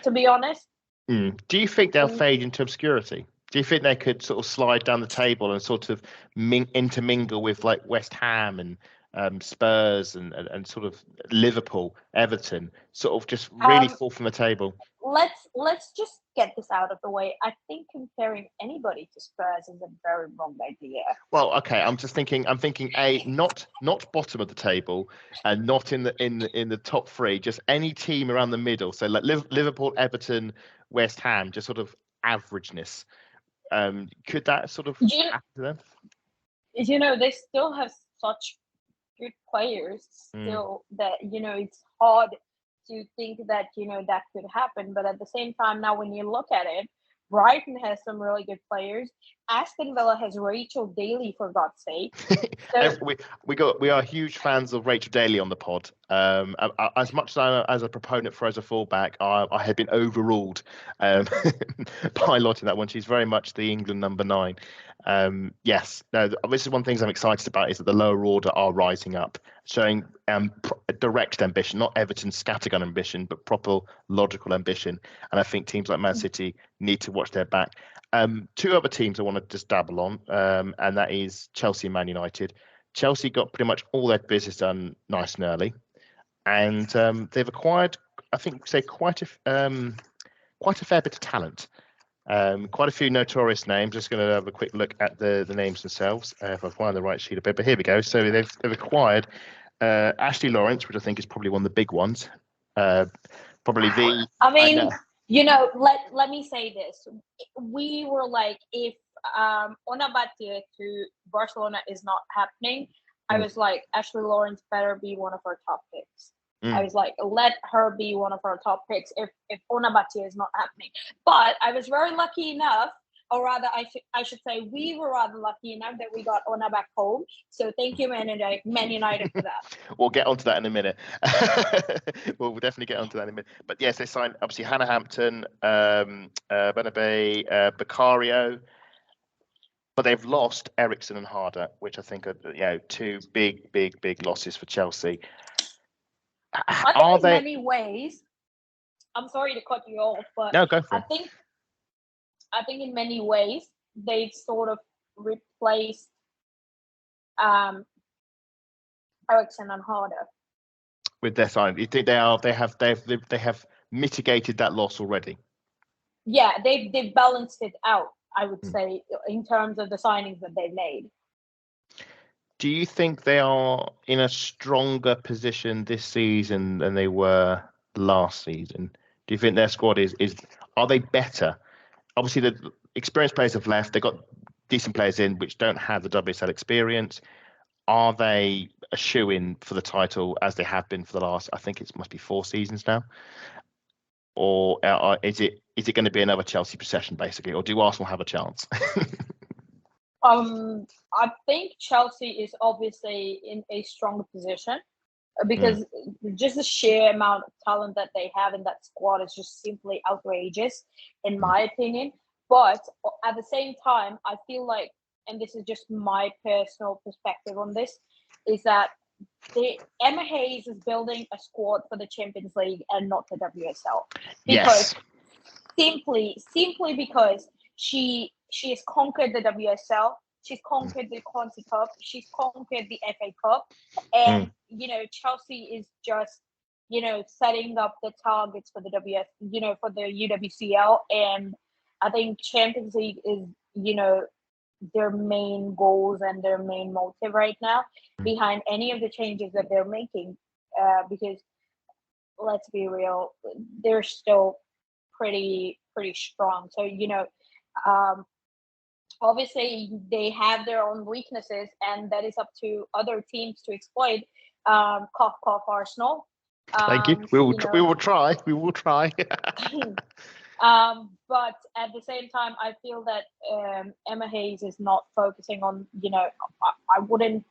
to be honest. Do you think they'll fade into obscurity? Do you think they could sort of slide down the table and sort of intermingle with like West Ham and Spurs and sort of Liverpool, Everton, sort of just really fall from the table? Let's just get this out of the way. I think comparing anybody to Spurs is a very wrong idea. Well, okay, I'm thinking not bottom of the table and not in the top three, just any team around the middle. So like Liverpool, Everton, West Ham, just sort of averageness. Could that sort of happen to them? They still have such good players still that it's hard to think that that could happen. But at the same time, now when you look at it, Brighton has some really good players. Aston Villa has Rachel Daly, for God's sake. So, we are huge fans of Rachel Daly on the pod. As much as I'm as a proponent for her as a fullback, I had been overruled by Lottie in that one. She's very much the England number 9. Yes, no, this is one of the things I'm excited about is that the lower order are rising up, showing direct ambition, not Everton's scattergun ambition, but proper logical ambition. And I think teams like Man City need to watch their back. 2 other teams I want to just dabble on, and that is Chelsea and Man United. Chelsea got pretty much all their business done nice and early, and they've acquired, I think, quite a fair bit of talent. Quite a few notorious names. Just going to have a quick look at the names themselves, if I find the right sheet of paper. Here we go. So they've acquired Ashley Lawrence, which I think is probably one of the big ones. Probably the. I mean, let me say this. We were like, if Unnati to Barcelona is not happening, I was like, Ashley Lawrence better be one of our top picks. I was like, let her be one of our top picks if Unnati is not happening. But I was very lucky enough, or rather, I should say, we were rather lucky enough that we got Ona back home. So thank you, Man United, for that. We'll get onto that in a minute. We'll definitely get onto that in a minute. But yes, they signed obviously Hannah Hampton, Benabe, Beccario. But they've lost Eriksson and Harder, which I think are 2 big losses for Chelsea. I think in many ways, I'm sorry to cut you off, but no, go for it. I think in many ways they've sort of replaced Eriksson and Harder with their sign. You think they have mitigated that loss already? Yeah, they've balanced it out, I would say, in terms of the signings that they've made. Do you think they are in a stronger position this season than they were last season? Do you think their squad are they better? Obviously, the experienced players have left. They've got decent players in which don't have the WSL experience. are they a shoo-in for the title as they have been for the last, I think it must be 4 seasons now? Or is it going to be another Chelsea procession, basically? Or do Arsenal have a chance? I think Chelsea is obviously in a stronger position because just the sheer amount of talent that they have in that squad is just simply outrageous, in my opinion. But at the same time, I feel like, and this is just my personal perspective on this, is that Emma Hayes is building a squad for the Champions League and not the WSL. Because simply because she has conquered the WSL, she's conquered the Conti Cup, she's conquered the FA Cup, and Chelsea is just setting up the targets for the for the UWCL, and I think Champions League is their main goals and their main motive right now behind any of the changes that they're making, because let's be real, they're still pretty strong. So obviously they have their own weaknesses, and that is up to other teams to exploit. Cough cough Arsenal. Thank you. We will try. But at the same time, I feel that Emma Hayes is not focusing on, I wouldn't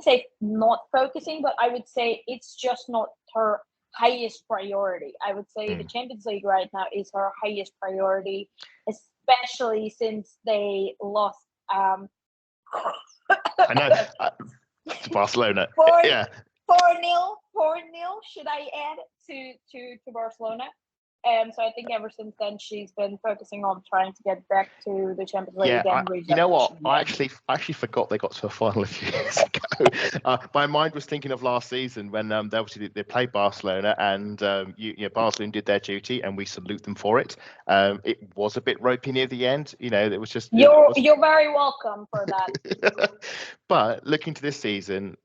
say not focusing, but I would say it's just not her highest priority. I would say the Champions League right now is her highest priority, especially since they lost. I know. To Barcelona. 4-0. Should I add to Barcelona? So I think ever since then she's been focusing on trying to get back to the Champions League again. You know what? I actually forgot they got to a final a few years ago. My mind was thinking of last season when they played Barcelona, and Barcelona did their duty, and we salute them for it. It was a bit ropey near the end. It was just you're very welcome for that. But looking to this season,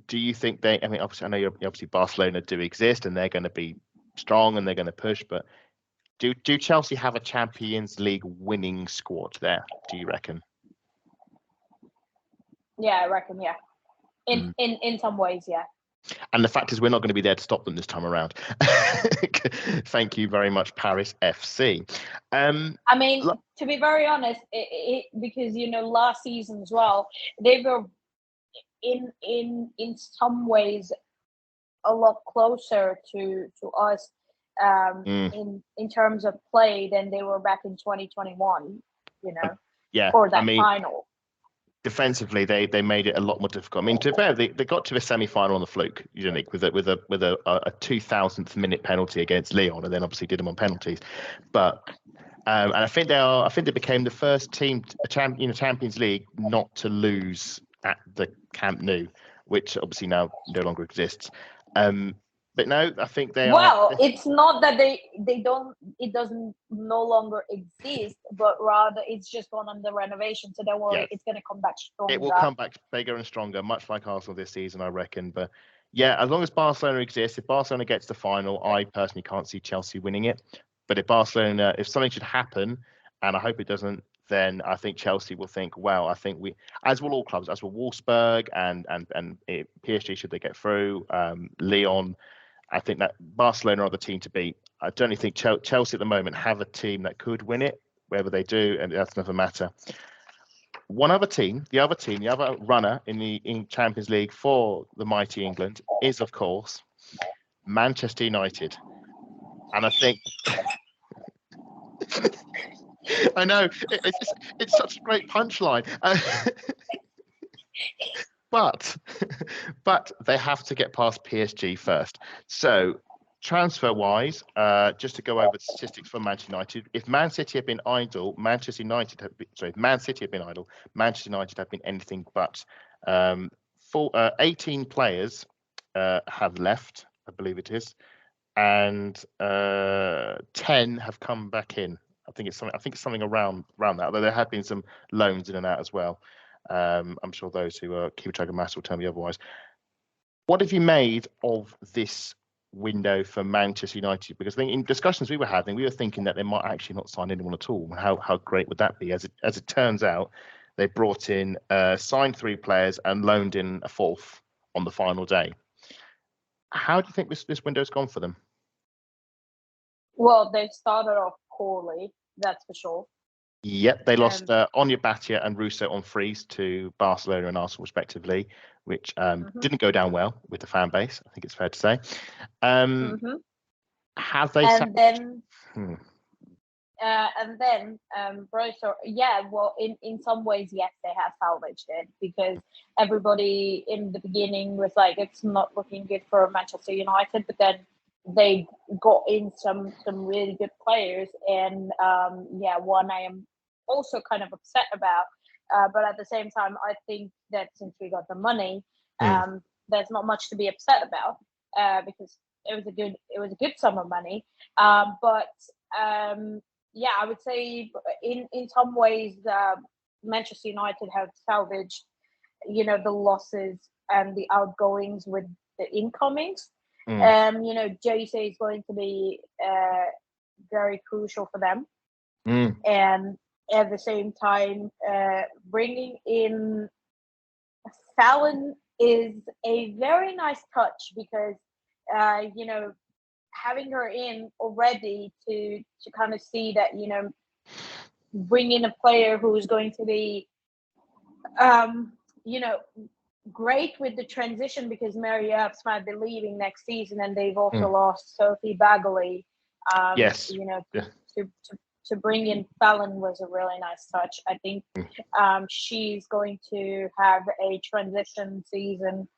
do you think they? I mean, obviously, I know obviously Barcelona do exist, and they're going to be strong and they're going to push, but do Chelsea have a Champions League winning squad there, do you reckon? Yeah, I reckon, yeah. In some ways, yeah. And the fact is, we're not going to be there to stop them this time around. Thank you very much, Paris FC. I mean, to be very honest, because last season as well, they were in some ways a lot closer to us in terms of play than they were back in 2021. For that final. Defensively, they made it a lot more difficult. I mean, to be fair, they got to the semi-final on the fluke, Nick, with a 2000th minute penalty against Lyon, and then obviously did them on penalties. But and I think they became the first team, Champions League, not to lose at the Camp Nou, which obviously now no longer exists. But no, I think they are. Well, it's not that they don't. It doesn't no longer exist, but rather it's just gone under renovation. So don't worry, it's going to come back stronger. It will come back bigger and stronger, much like Arsenal this season, I reckon. But yeah, as long as Barcelona exists, if Barcelona gets the final, I personally can't see Chelsea winning it. But if something should happen, and I hope it doesn't, then I think Chelsea will think, well, I think as will all clubs, as will Wolfsburg and PSG should they get through, Lyon. I think that Barcelona are the team to beat. I don't think Chelsea at the moment have a team that could win it. Whether they do, and that's another matter. The other runner in Champions League for the mighty England is, of course, Manchester United. And I think I know it's such a great punchline. But they have to get past PSG first. So transfer-wise, just to go over the statistics for Manchester United, if Man City had been idle, Manchester United have been anything but. 18 players have left, I believe it is, and 10 have come back in. I think it's something around that. Although there have been some loans in and out as well. I'm sure those who keep track of maths will tell me otherwise. What have you made of this window for Manchester United? Because I think in discussions we were having, we were thinking that they might actually not sign anyone at all. How great would that be? As it turns out, They brought in, signed 3 players and loaned in a 4th on the final day. How do you think this window's gone for them? Well, they started off poorly, that's for sure. Yep, they lost Anya Batia and Russo on frees to Barcelona and Arsenal respectively, which didn't go down well with the fan base, I think it's fair to say. Have they? And then Russo, well, in some ways, yes, they have salvaged it, because everybody in the beginning was like, it's not looking good for Manchester United, but then they got in some really good players, and one I am also kind of upset about, but at the same time I think that since we got the money, there's not much to be upset about, because it was a good sum of money, but I would say in some ways Manchester United have salvaged the losses and the outgoings with the incomings. Jose is going to be very crucial for them. And at the same time, bringing in Fallon is a very nice touch, because, having her in already to kind of see that, bring in a player who is going to be, great with the transition, because Mary Earps might be leaving next season, and they've also lost Sophie Bagley. Yes. To bring in Fallon was a really nice touch. I think she's going to have a transition season,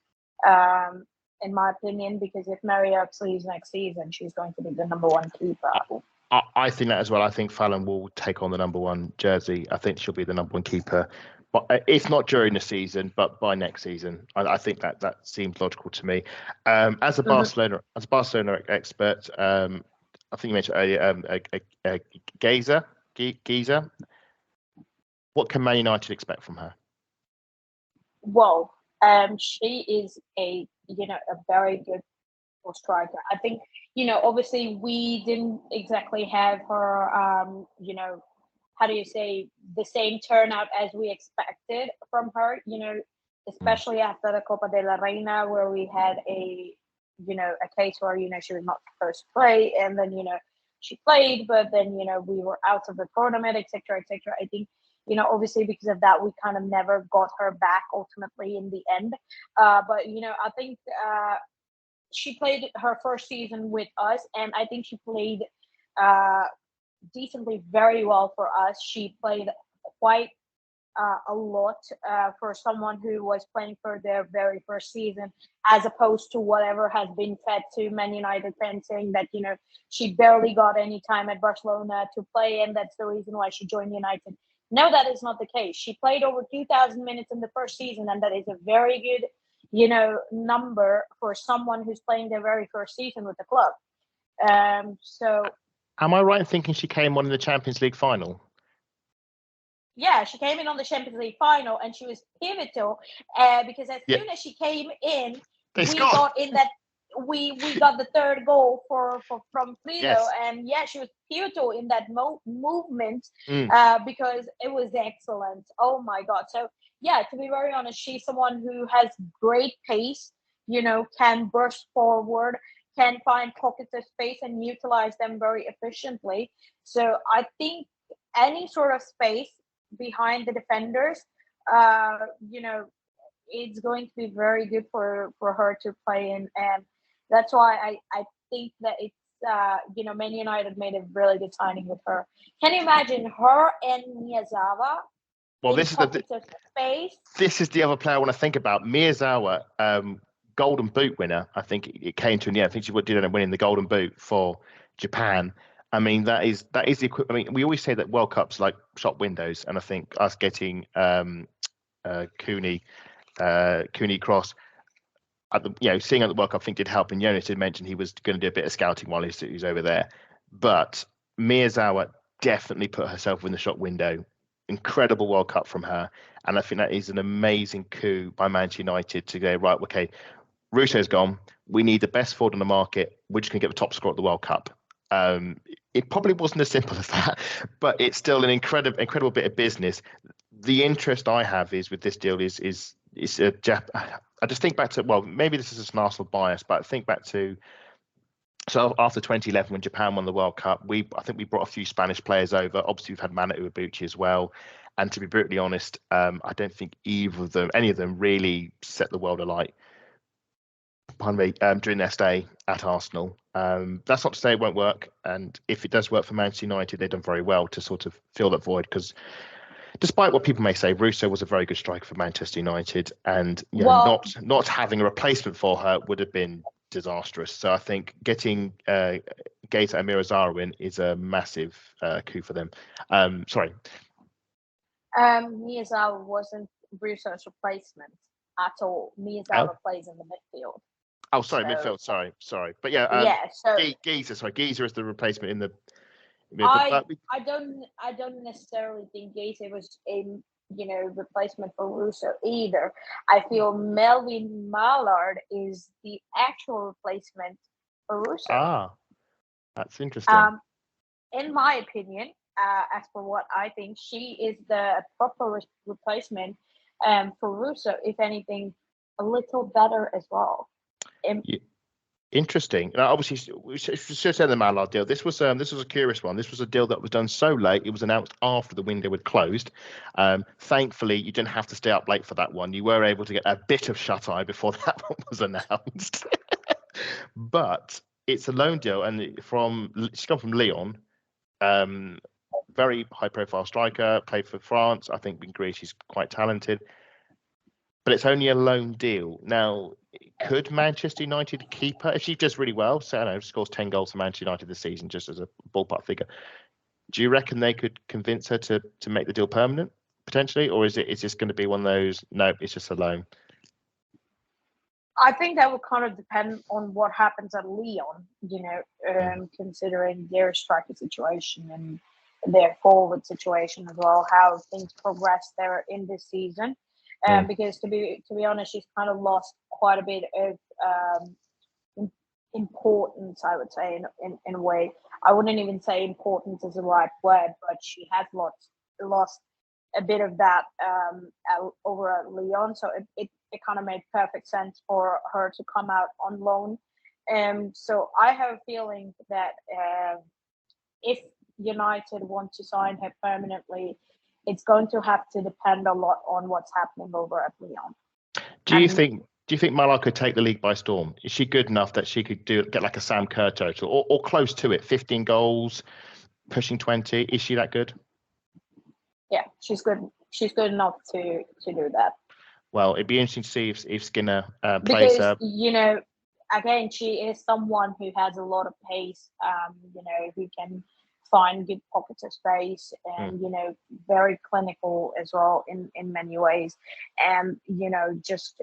in my opinion, because if Mary Earps leaves next season, she's going to be the number 1 keeper. I think that as well. I think Fallon will take on the number 1 jersey. I think she'll be the number 1 keeper. But if not during the season, but by next season, I think that seems logical to me. As a Barcelona expert, I think you mentioned earlier, Giza. What can Man United expect from her? Well, she is a very good striker. I think obviously we didn't exactly have her how do you say, the same turnout as we expected from her, especially after the Copa de la Reina, where we had a case where, she was not supposed to play, and then, she played, but then, we were out of the tournament, etc., etc. I think, obviously because of that, we kind of never got her back ultimately in the end. But, I think she played her first season with us, and I think she played decently very well for us. She played quite a lot for someone who was playing for their very first season, as opposed to whatever has been fed to Man United fans, saying that she barely got any time at Barcelona to play, and that's the reason why she joined United. No, that is not the case. She played over 2,000 minutes in the first season, and that is a very good number for someone who's playing their very first season with the club. So am I right in thinking she came on in the Champions League final? Yeah, she came in on the Champions League final, and she was pivotal because as soon as she came in, we got the third goal from Frido, and she was pivotal in that movement because it was excellent. Oh my God! So to be very honest, she's someone who has great pace. Can burst forward, can find pockets of space and utilize them very efficiently. So I think any sort of space behind the defenders, it's going to be very good for her to play in, and that's why I think that it's Man United made a really good signing with her. Can you imagine her and Miyazawa? Well, this is the other player I want to think about. Miyazawa, Golden Boot winner. I think it came to in the end. I think she did end up winning the Golden Boot for Japan. I mean, that is the equivalent. I mean, we always say that World Cups like shop windows, and I think us getting Cooney Cross at the seeing at the World Cup, I think did help. And Jonas did mention he was going to do a bit of scouting while he's over there. But Miyazawa definitely put herself in the shop window. Incredible World Cup from her, and I think that is an amazing coup by Manchester United to go right. Okay, Russo's gone. We need the best forward on the market. We're just going to get the top scorer at the World Cup. It probably wasn't as simple as that, but it's still an incredible bit of business. the interest I have is with this deal is a I just think back to, well, maybe this is just an Arsenal bias, but I think back to, so after 2011 when Japan won the World Cup, I think we brought a few Spanish players over. Obviously, we've had Mana Iwabuchi as well. And to be brutally honest, I don't think any of them really set the world alight, pardon me, during their stay at Arsenal. That's not to say it won't work. And if it does work for Manchester United, they've done very well to sort of fill that void, because despite what people may say, Russo was a very good striker for Manchester United, and not having a replacement for her would have been disastrous. So I think getting Gaeta and Mirazara in is a massive coup for them. Sorry. Miyazawa wasn't Russo's replacement at all. Miyazawa plays in the midfield. Oh, sorry, midfield. Sorry. But yeah, so Giza is the replacement in the. I don't necessarily think Gaeta was a replacement for Russo either. I feel Melvin Mallard is the actual replacement for Russo. Ah, that's interesting. In my opinion, as for what I think, she is the proper replacement for Russo. If anything, a little better as well. Interesting. Now, obviously, we should say the Mallard deal. This was a curious one. This was a deal that was done so late. It was announced after the window had closed. Thankfully, you didn't have to stay up late for that one. You were able to get a bit of shut eye before that one was announced. But it's a loan deal, and she's come from Lyon. Very high-profile striker, played for France. I think in Greece she's quite talented. But it's only a loan deal. Now, could Manchester United keep her if she does really well? So I don't know, scores 10 goals for Manchester United this season, just as a ballpark figure. Do you reckon they could convince her to make the deal permanent potentially, or is just going to be one of those? No, it's just a loan. I think that will kind of depend on what happens at Lyon. Considering their striker situation and their forward situation as well, how things progress there in this season. Because to be honest, she's kind of lost quite a bit of importance, I would say, in a way. I wouldn't even say importance is the right word, but she has lost a bit of that over at Lyon. So it kind of made perfect sense for her to come out on loan. So I have a feeling that if United want to sign her permanently, it's going to have to depend a lot on what's happening over at Lyon. Do you think Mallard could take the league by storm? Is she good enough that she could get like a Sam Kerr total or close to it, 15 goals, pushing 20? Is she that good? Yeah, she's good. She's good enough to do that. Well, it'd be interesting to see if Skinner plays her. Because, again, she is someone who has a lot of pace, who can find good pockets of space and, very clinical as well in many ways. And, just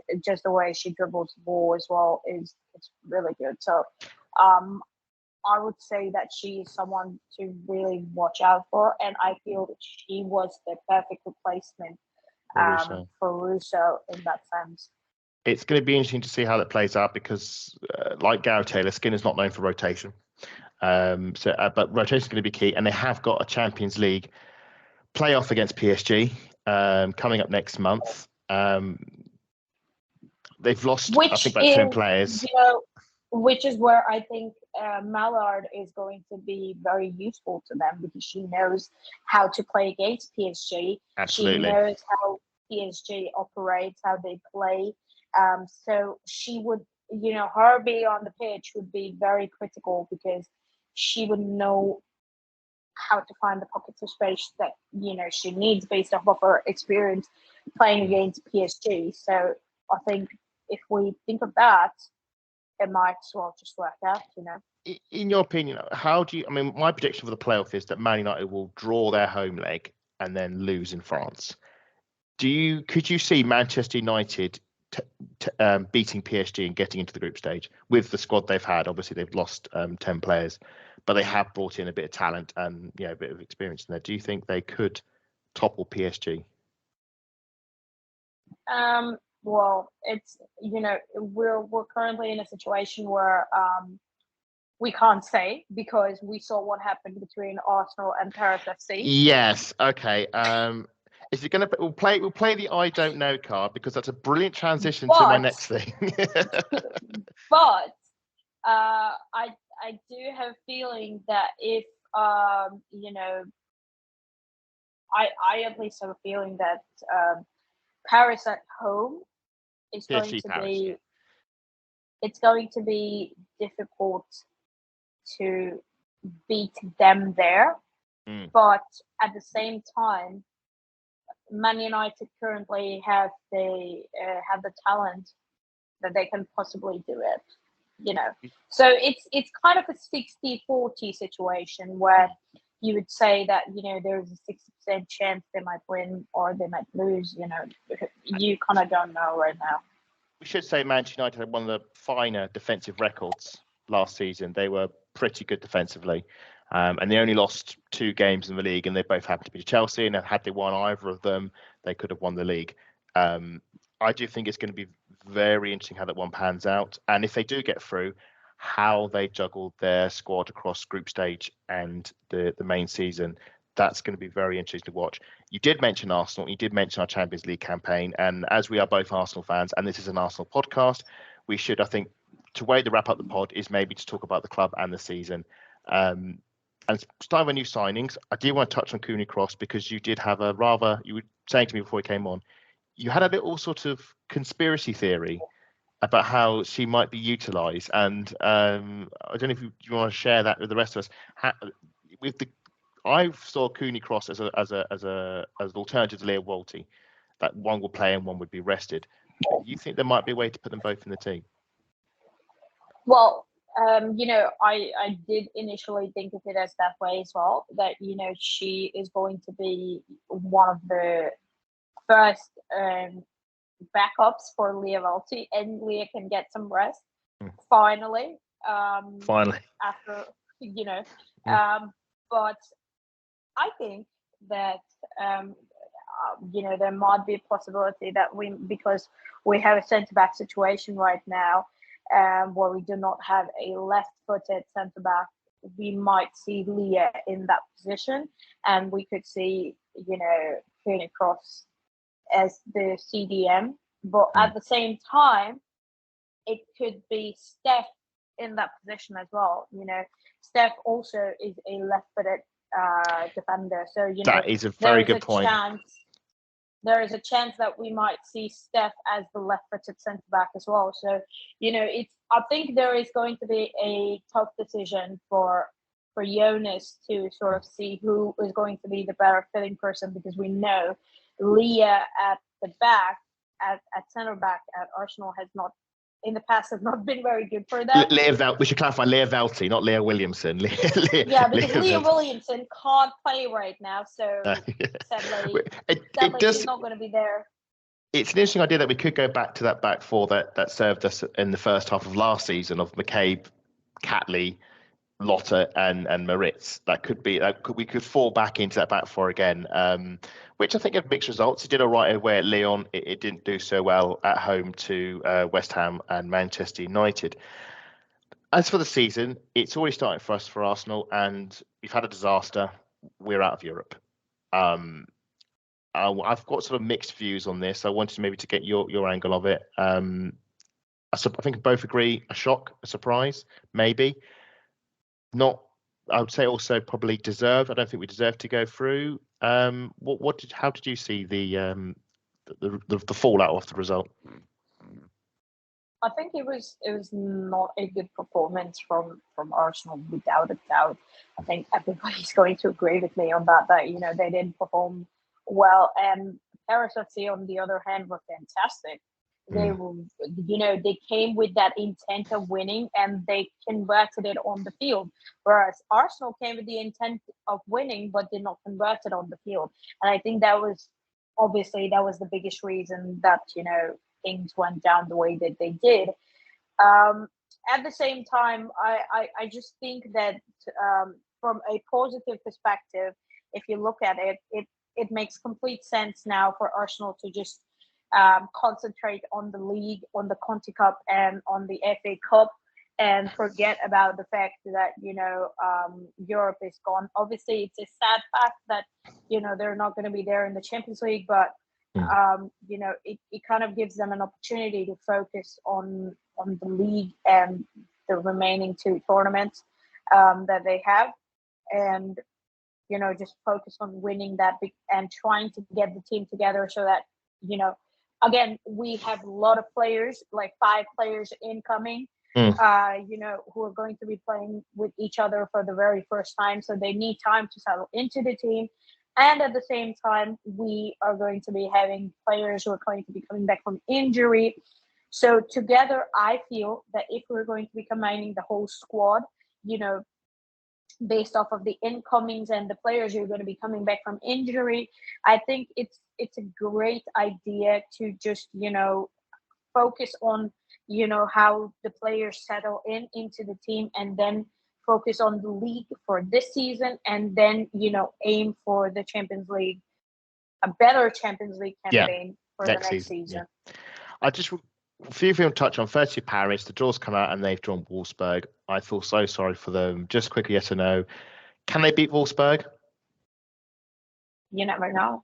the way she dribbles the ball as well is really good. So I would say that she is someone to really watch out for. And I feel that she was the perfect replacement for Russo in that sense. It's going to be interesting to see how that plays out because, like Gareth Taylor, Skinner's not known for rotation. But rotation is going to be key, and they have got a Champions League playoff against PSG coming up next month. They've lost, I think, about 10 players. Which is where I think Mallard is going to be very useful to them because she knows how to play against PSG. Absolutely. She knows how PSG operates, how they play. So she would, her being on the pitch would be very critical because she would know how to find the pockets of space that, she needs based off of her experience playing against PSG. So I think if we think of that, it might as well just work out, In your opinion, my prediction for the playoff is that Man United will draw their home leg and then lose in France. Could you see Manchester United beating PSG and getting into the group stage with the squad they've had? Obviously, they've lost 10 players, but they have brought in a bit of talent and a bit of experience in there. Do you think they could topple PSG? Well, it's we're currently in a situation where we can't say because we saw what happened between Arsenal and Paris FC. Yes. Okay. If you're gonna, we'll play the I don't know card, because that's a brilliant transition to my But next thing. but I do have a feeling that if you know, I at least have a feeling that Paris at home is going PSG to Paris, be yeah. it's going to be difficult to beat them there. Mm. But at the same time, Man United currently have the talent that they can possibly do it. You know, so it's kind of a 60-40 situation where you would say that, you know, there's a 60% chance they might win or they might lose. You know, you kind of don't know right now. We should say Manchester United had one of the finer defensive records last season. They were pretty good defensively, and they only lost 2 games in the league, and they both happened to be Chelsea. And had they won either of them, they could have won the league. I do think it's going to be very interesting how that one pans out, and if they do get through, how they juggle their squad across group stage and the main season. That's going to be very interesting to watch. You did mention Arsenal. You did mention our Champions League campaign. And as we are both Arsenal fans, and this is an Arsenal podcast, we should, I think, to way to wrap up the pod is maybe to talk about the club and the season. And starting with new signings, I do want to touch on Cooney Cross, because you did have you were saying to me before we came on, you had a little sort of conspiracy theory about how she might be utilised. And I don't know if you want to share that with the rest of us. I saw Cooney Cross as an alternative to Leo Walty, that one would play and one would be rested. Do you think there might be a way to put them both in the team? Well, you know, I did initially think of it as that way as well, that, you know, she is going to be one of the first backups for Leah Walty, and Leah can get some rest finally. Finally. After, you know, but I think that you know, there might be a possibility that because we have a centre back situation right now, where we do not have a left-footed centre back, we might see Leah in that position, and we could see, you know, Cooney Cross as the CDM. But at the same time, it could be Steph in that position as well. You know, Steph also is a left-footed defender, so, you know, that is a very good point. There is a chance that we might see Steph as the left-footed centre back as well. So, you know, I think there is going to be a tough decision for Jonas to sort of see who is going to be the better fitting person, because we know Leah at the back, at centre back at Arsenal has not, in the past, has not been very good for them. We should clarify Leah Walty, not Leah Williamson. Yeah, because Leah Williamson can't play right now, so sadly she's not going to be there. It's an interesting idea that we could go back to that back four that served us in the first half of last season, of McCabe, Catley, Lottie and Maritz. We could fall back into that back four again, which I think had mixed results. It did all right away at Lyon. It didn't do so well at home to West Ham and Manchester United. As for the season, it's already started for us, for Arsenal, and we've had a disaster. We're out of Europe. I've got sort of mixed views on this. I wanted maybe to get your angle of it. I think both agree, a shock, a surprise, maybe. Not, I would say also probably deserved. I don't think we deserve to go through. How did you see the fallout of the result? I think it was not a good performance from Arsenal, without a doubt. I think everybody's going to agree with me on that, you know, they didn't perform well. And Paris FC, on the other hand, were fantastic. They were, you know, they came with that intent of winning, and they converted it on the field. Whereas Arsenal came with the intent of winning, but did not convert it on the field. And I think that was the biggest reason that, you know, things went down the way that they did. At the same time, I just think that from a positive perspective, if you look at it, it makes complete sense now for Arsenal to just concentrate on the league, on the Conti Cup, and on the FA Cup, and forget about the fact that Europe is gone. Obviously, it's a sad fact that they're not going to be there in the Champions League, but it kind of gives them an opportunity to focus on the league and the remaining two tournaments that they have, and just focus on winning that and trying to get the team together so that again, we have a lot of players, like 5 players incoming, who are going to be playing with each other for the very first time. So they need time to settle into the team. And at the same time, we are going to be having players who are going to be coming back from injury. So together, I feel that if we're going to be combining the whole squad, based off of the incomings and the players who are going to be coming back from injury, I think it's a great idea to just, focus on, how the players settle into the team, and then focus on the league for this season, and then, aim for the Champions League, a better Champions League campaign for the next season. Yeah. I just few of you touch on first Paris. The draws come out and they've drawn Wolfsburg. I feel so sorry for them. Just quickly, yes or no? Can they beat Wolfsburg? You never know.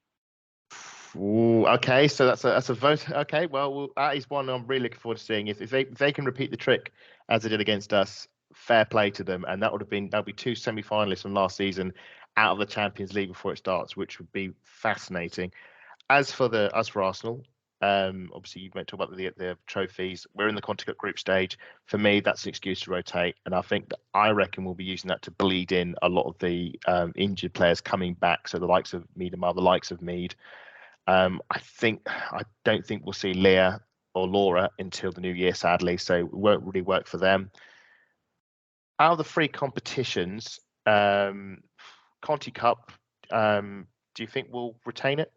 Ooh, okay, so that's a vote. Okay, well, that is one I'm really looking forward to seeing. If they can repeat the trick as they did against us, fair play to them. And that'll be 2 semi-finalists from last season out of the Champions League before it starts, which would be fascinating. As for Arsenal, obviously you might talk about the trophies. We're in the Conti Cup group stage. For me, that's an excuse to rotate, and I reckon we'll be using that to bleed in a lot of the injured players coming back. So the likes of Miedemar, the likes of Mead. I don't think we'll see Leah or Laura until the new year, sadly. So it won't really work for them. Out of the 3 competitions, Conti Cup, do you think we'll retain it?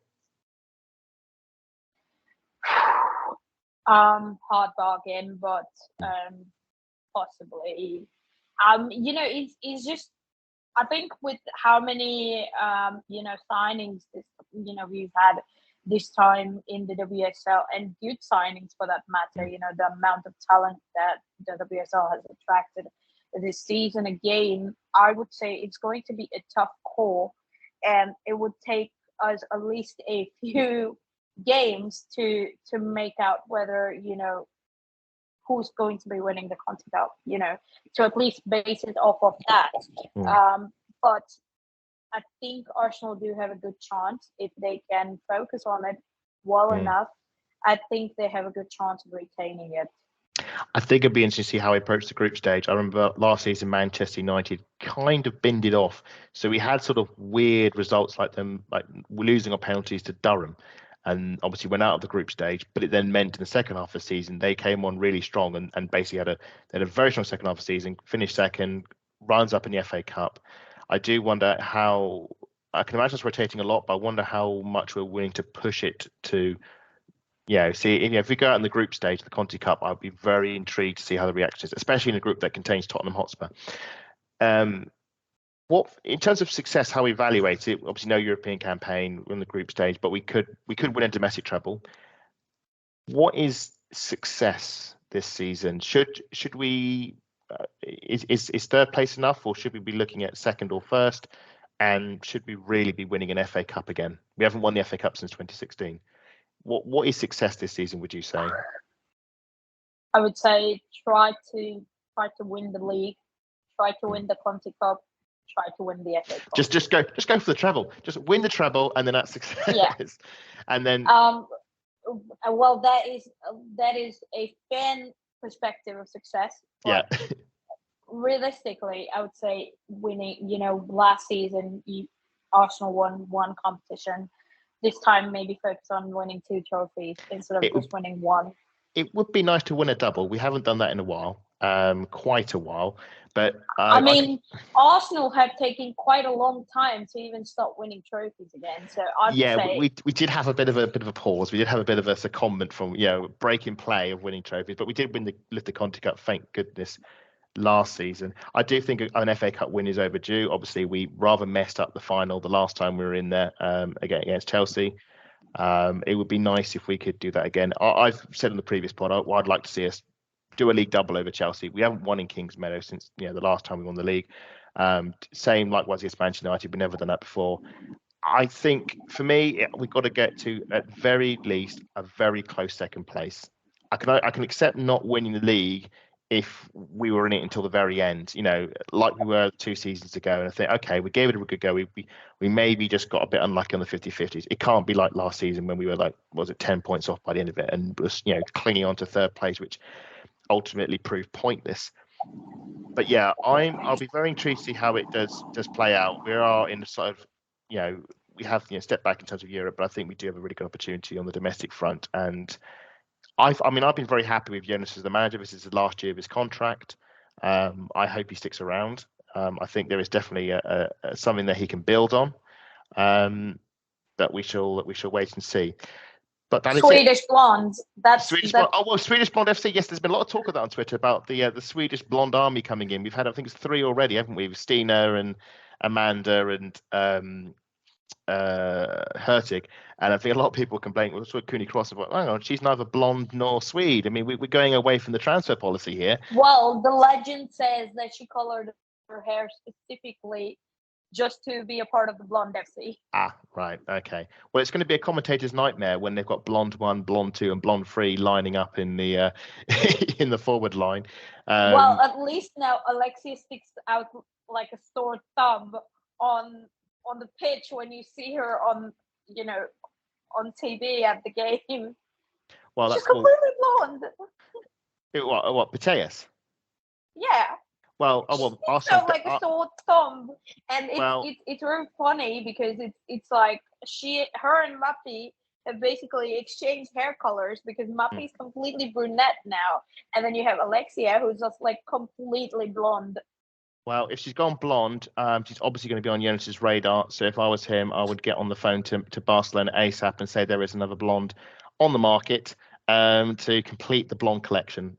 Hard bargain, but possibly. It's just, I think with how many signings we've had this time in the WSL, and good signings for that matter, the amount of talent that the WSL has attracted this season, again, I would say it's going to be a tough call, and it would take us at least a few games to make out whether who's going to be winning the Conti Cup, to at least base it off of that. But I think Arsenal do have a good chance if they can focus on it well enough. I think they have a good chance of retaining it. I think it'd be interesting to see how we approach the group stage. I remember last season Manchester United kind of binned it off. So we had sort of weird results like them, like losing on penalties to Durham, and obviously went out of the group stage. But it then meant in the second half of the season they came on really strong and basically had a very strong second half of the season, finished second, runs up in the FA Cup. I do wonder how, I can imagine it's rotating a lot, but I wonder how much we're willing to push it to. See, if we go out in the group stage, the Conti Cup, I'd be very intrigued to see how the reaction is, especially in a group that contains Tottenham Hotspur. What, in terms of success, how we evaluate it? Obviously, no European campaign, we're in the group stage, but we could win a domestic treble. What is success this season? Should we? Is third place enough, or should we be looking at second or first? And should we really be winning an FA Cup again? We haven't won the FA Cup since 2016. What is success this season, would you say? I would say try to win the league, try to win the Conti Cup, try to win the FA Cup. Just go for the treble. Just win the treble, and then that's success. Yeah. And then well, that is a fan perspective of success. Yeah. Realistically, I would say winning. Last season Arsenal won 1 competition. This time, maybe focus on winning 2 trophies instead of just winning 1. It would be nice to win a double. We haven't done that in a while, quite a while. But Arsenal have taken quite a long time to even start winning trophies again. So I'd say we did have a bit of a pause. We did have a bit of a secondment from break in play of winning trophies, but we did lift the Conti Cup. Thank goodness. Last season, I do think an FA Cup win is overdue. Obviously, we rather messed up the final the last time we were in there again against Chelsea. It would be nice if we could do that again. I've said in the previous pod, I'd like to see us do a league double over Chelsea. We haven't won in Kings Meadow since the last time we won the league. Same likewise against Manchester United. We've never done that before. I think for me, we've got to get to at very least a very close second place. I can accept not winning the league if we were in it until the very end, like we were 2 seasons ago. And I think, okay, we gave it a good go. We maybe just got a bit unlucky on the 50-50s. It can't be like last season when we were 10 points off by the end of it and was, clinging on to third place, which ultimately proved pointless. But yeah, I'll be very intrigued to see how it does play out. We are in the sort of, we have stepped back in terms of Europe, but I think we do have a really good opportunity on the domestic front. And I've been very happy with Jonas as the manager. This is the last year of his contract. I hope he sticks around. I think there is definitely a something that he can build on. But we shall wait and see. But that Swedish Blonde. Swedish Blonde. Oh well, Swedish Blonde FC. Yes, there's been a lot of talk of that on Twitter about the Swedish Blonde Army coming in. We've had, I think it's 3 already, haven't we? With Stina and Amanda and Hurtig, and I think a lot of people complain. Well, sort of Cooney Cross about, hang on, she's neither blonde nor Swede. I mean, we're going away from the transfer policy here. Well, the legend says that she colored her hair specifically just to be a part of the Blonde FC. Ah, right, okay. Well, it's going to be a commentator's nightmare when they've got blonde 1, blonde 2, and blonde 3 lining up in the in the forward line. Well, at least now Alexia sticks out like a sore thumb on the pitch when you see her on TV at the game. Well, she's completely blonde. What Mateus? Yeah. Well, Arsenal like a sore thumb, and it's very funny because it's like her and Mappy have basically exchanged hair colors because Mappy's completely brunette now, and then you have Alexia who's just like completely blonde. Well, if she's gone blonde, she's obviously going to be on Jonas's radar. So if I was him, I would get on the phone to Barcelona ASAP and say there is another blonde on the market to complete the blonde collection.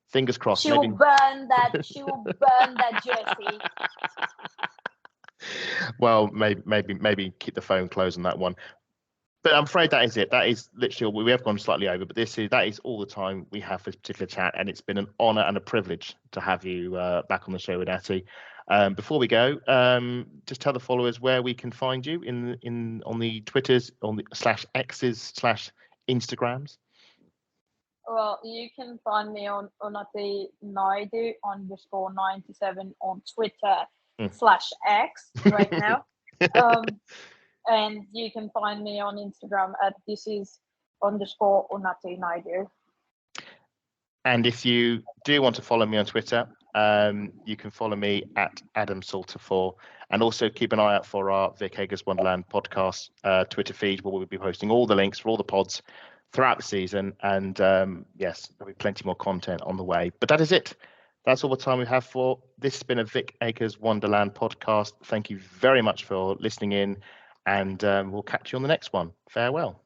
Fingers crossed. She will burn that jersey. Well, maybe keep the phone closed on that one. But I'm afraid that is it. That is literally, we have gone slightly over, but that is all the time we have for this particular chat, and it's been an honour and a privilege to have you back on the show with Unnati. Before we go, just tell the followers where we can find you on the Twitters, on the /X's /Instagrams. Well, you can find me on Unnati Naidu _97 on Twitter /X right now. And you can find me on Instagram at @thisis_Unnati Naidu. And if you do want to follow me on Twitter, you can follow me at AdamSalter4, and also keep an eye out for our Vic Akers Wonderland podcast Twitter feed, where we'll be posting all the links for all the pods throughout the season. And yes, there'll be plenty more content on the way. But that is it. That's all the time we have for this. Has been a Vic Akers Wonderland podcast. Thank you very much for listening in, and we'll catch you on the next one. Farewell.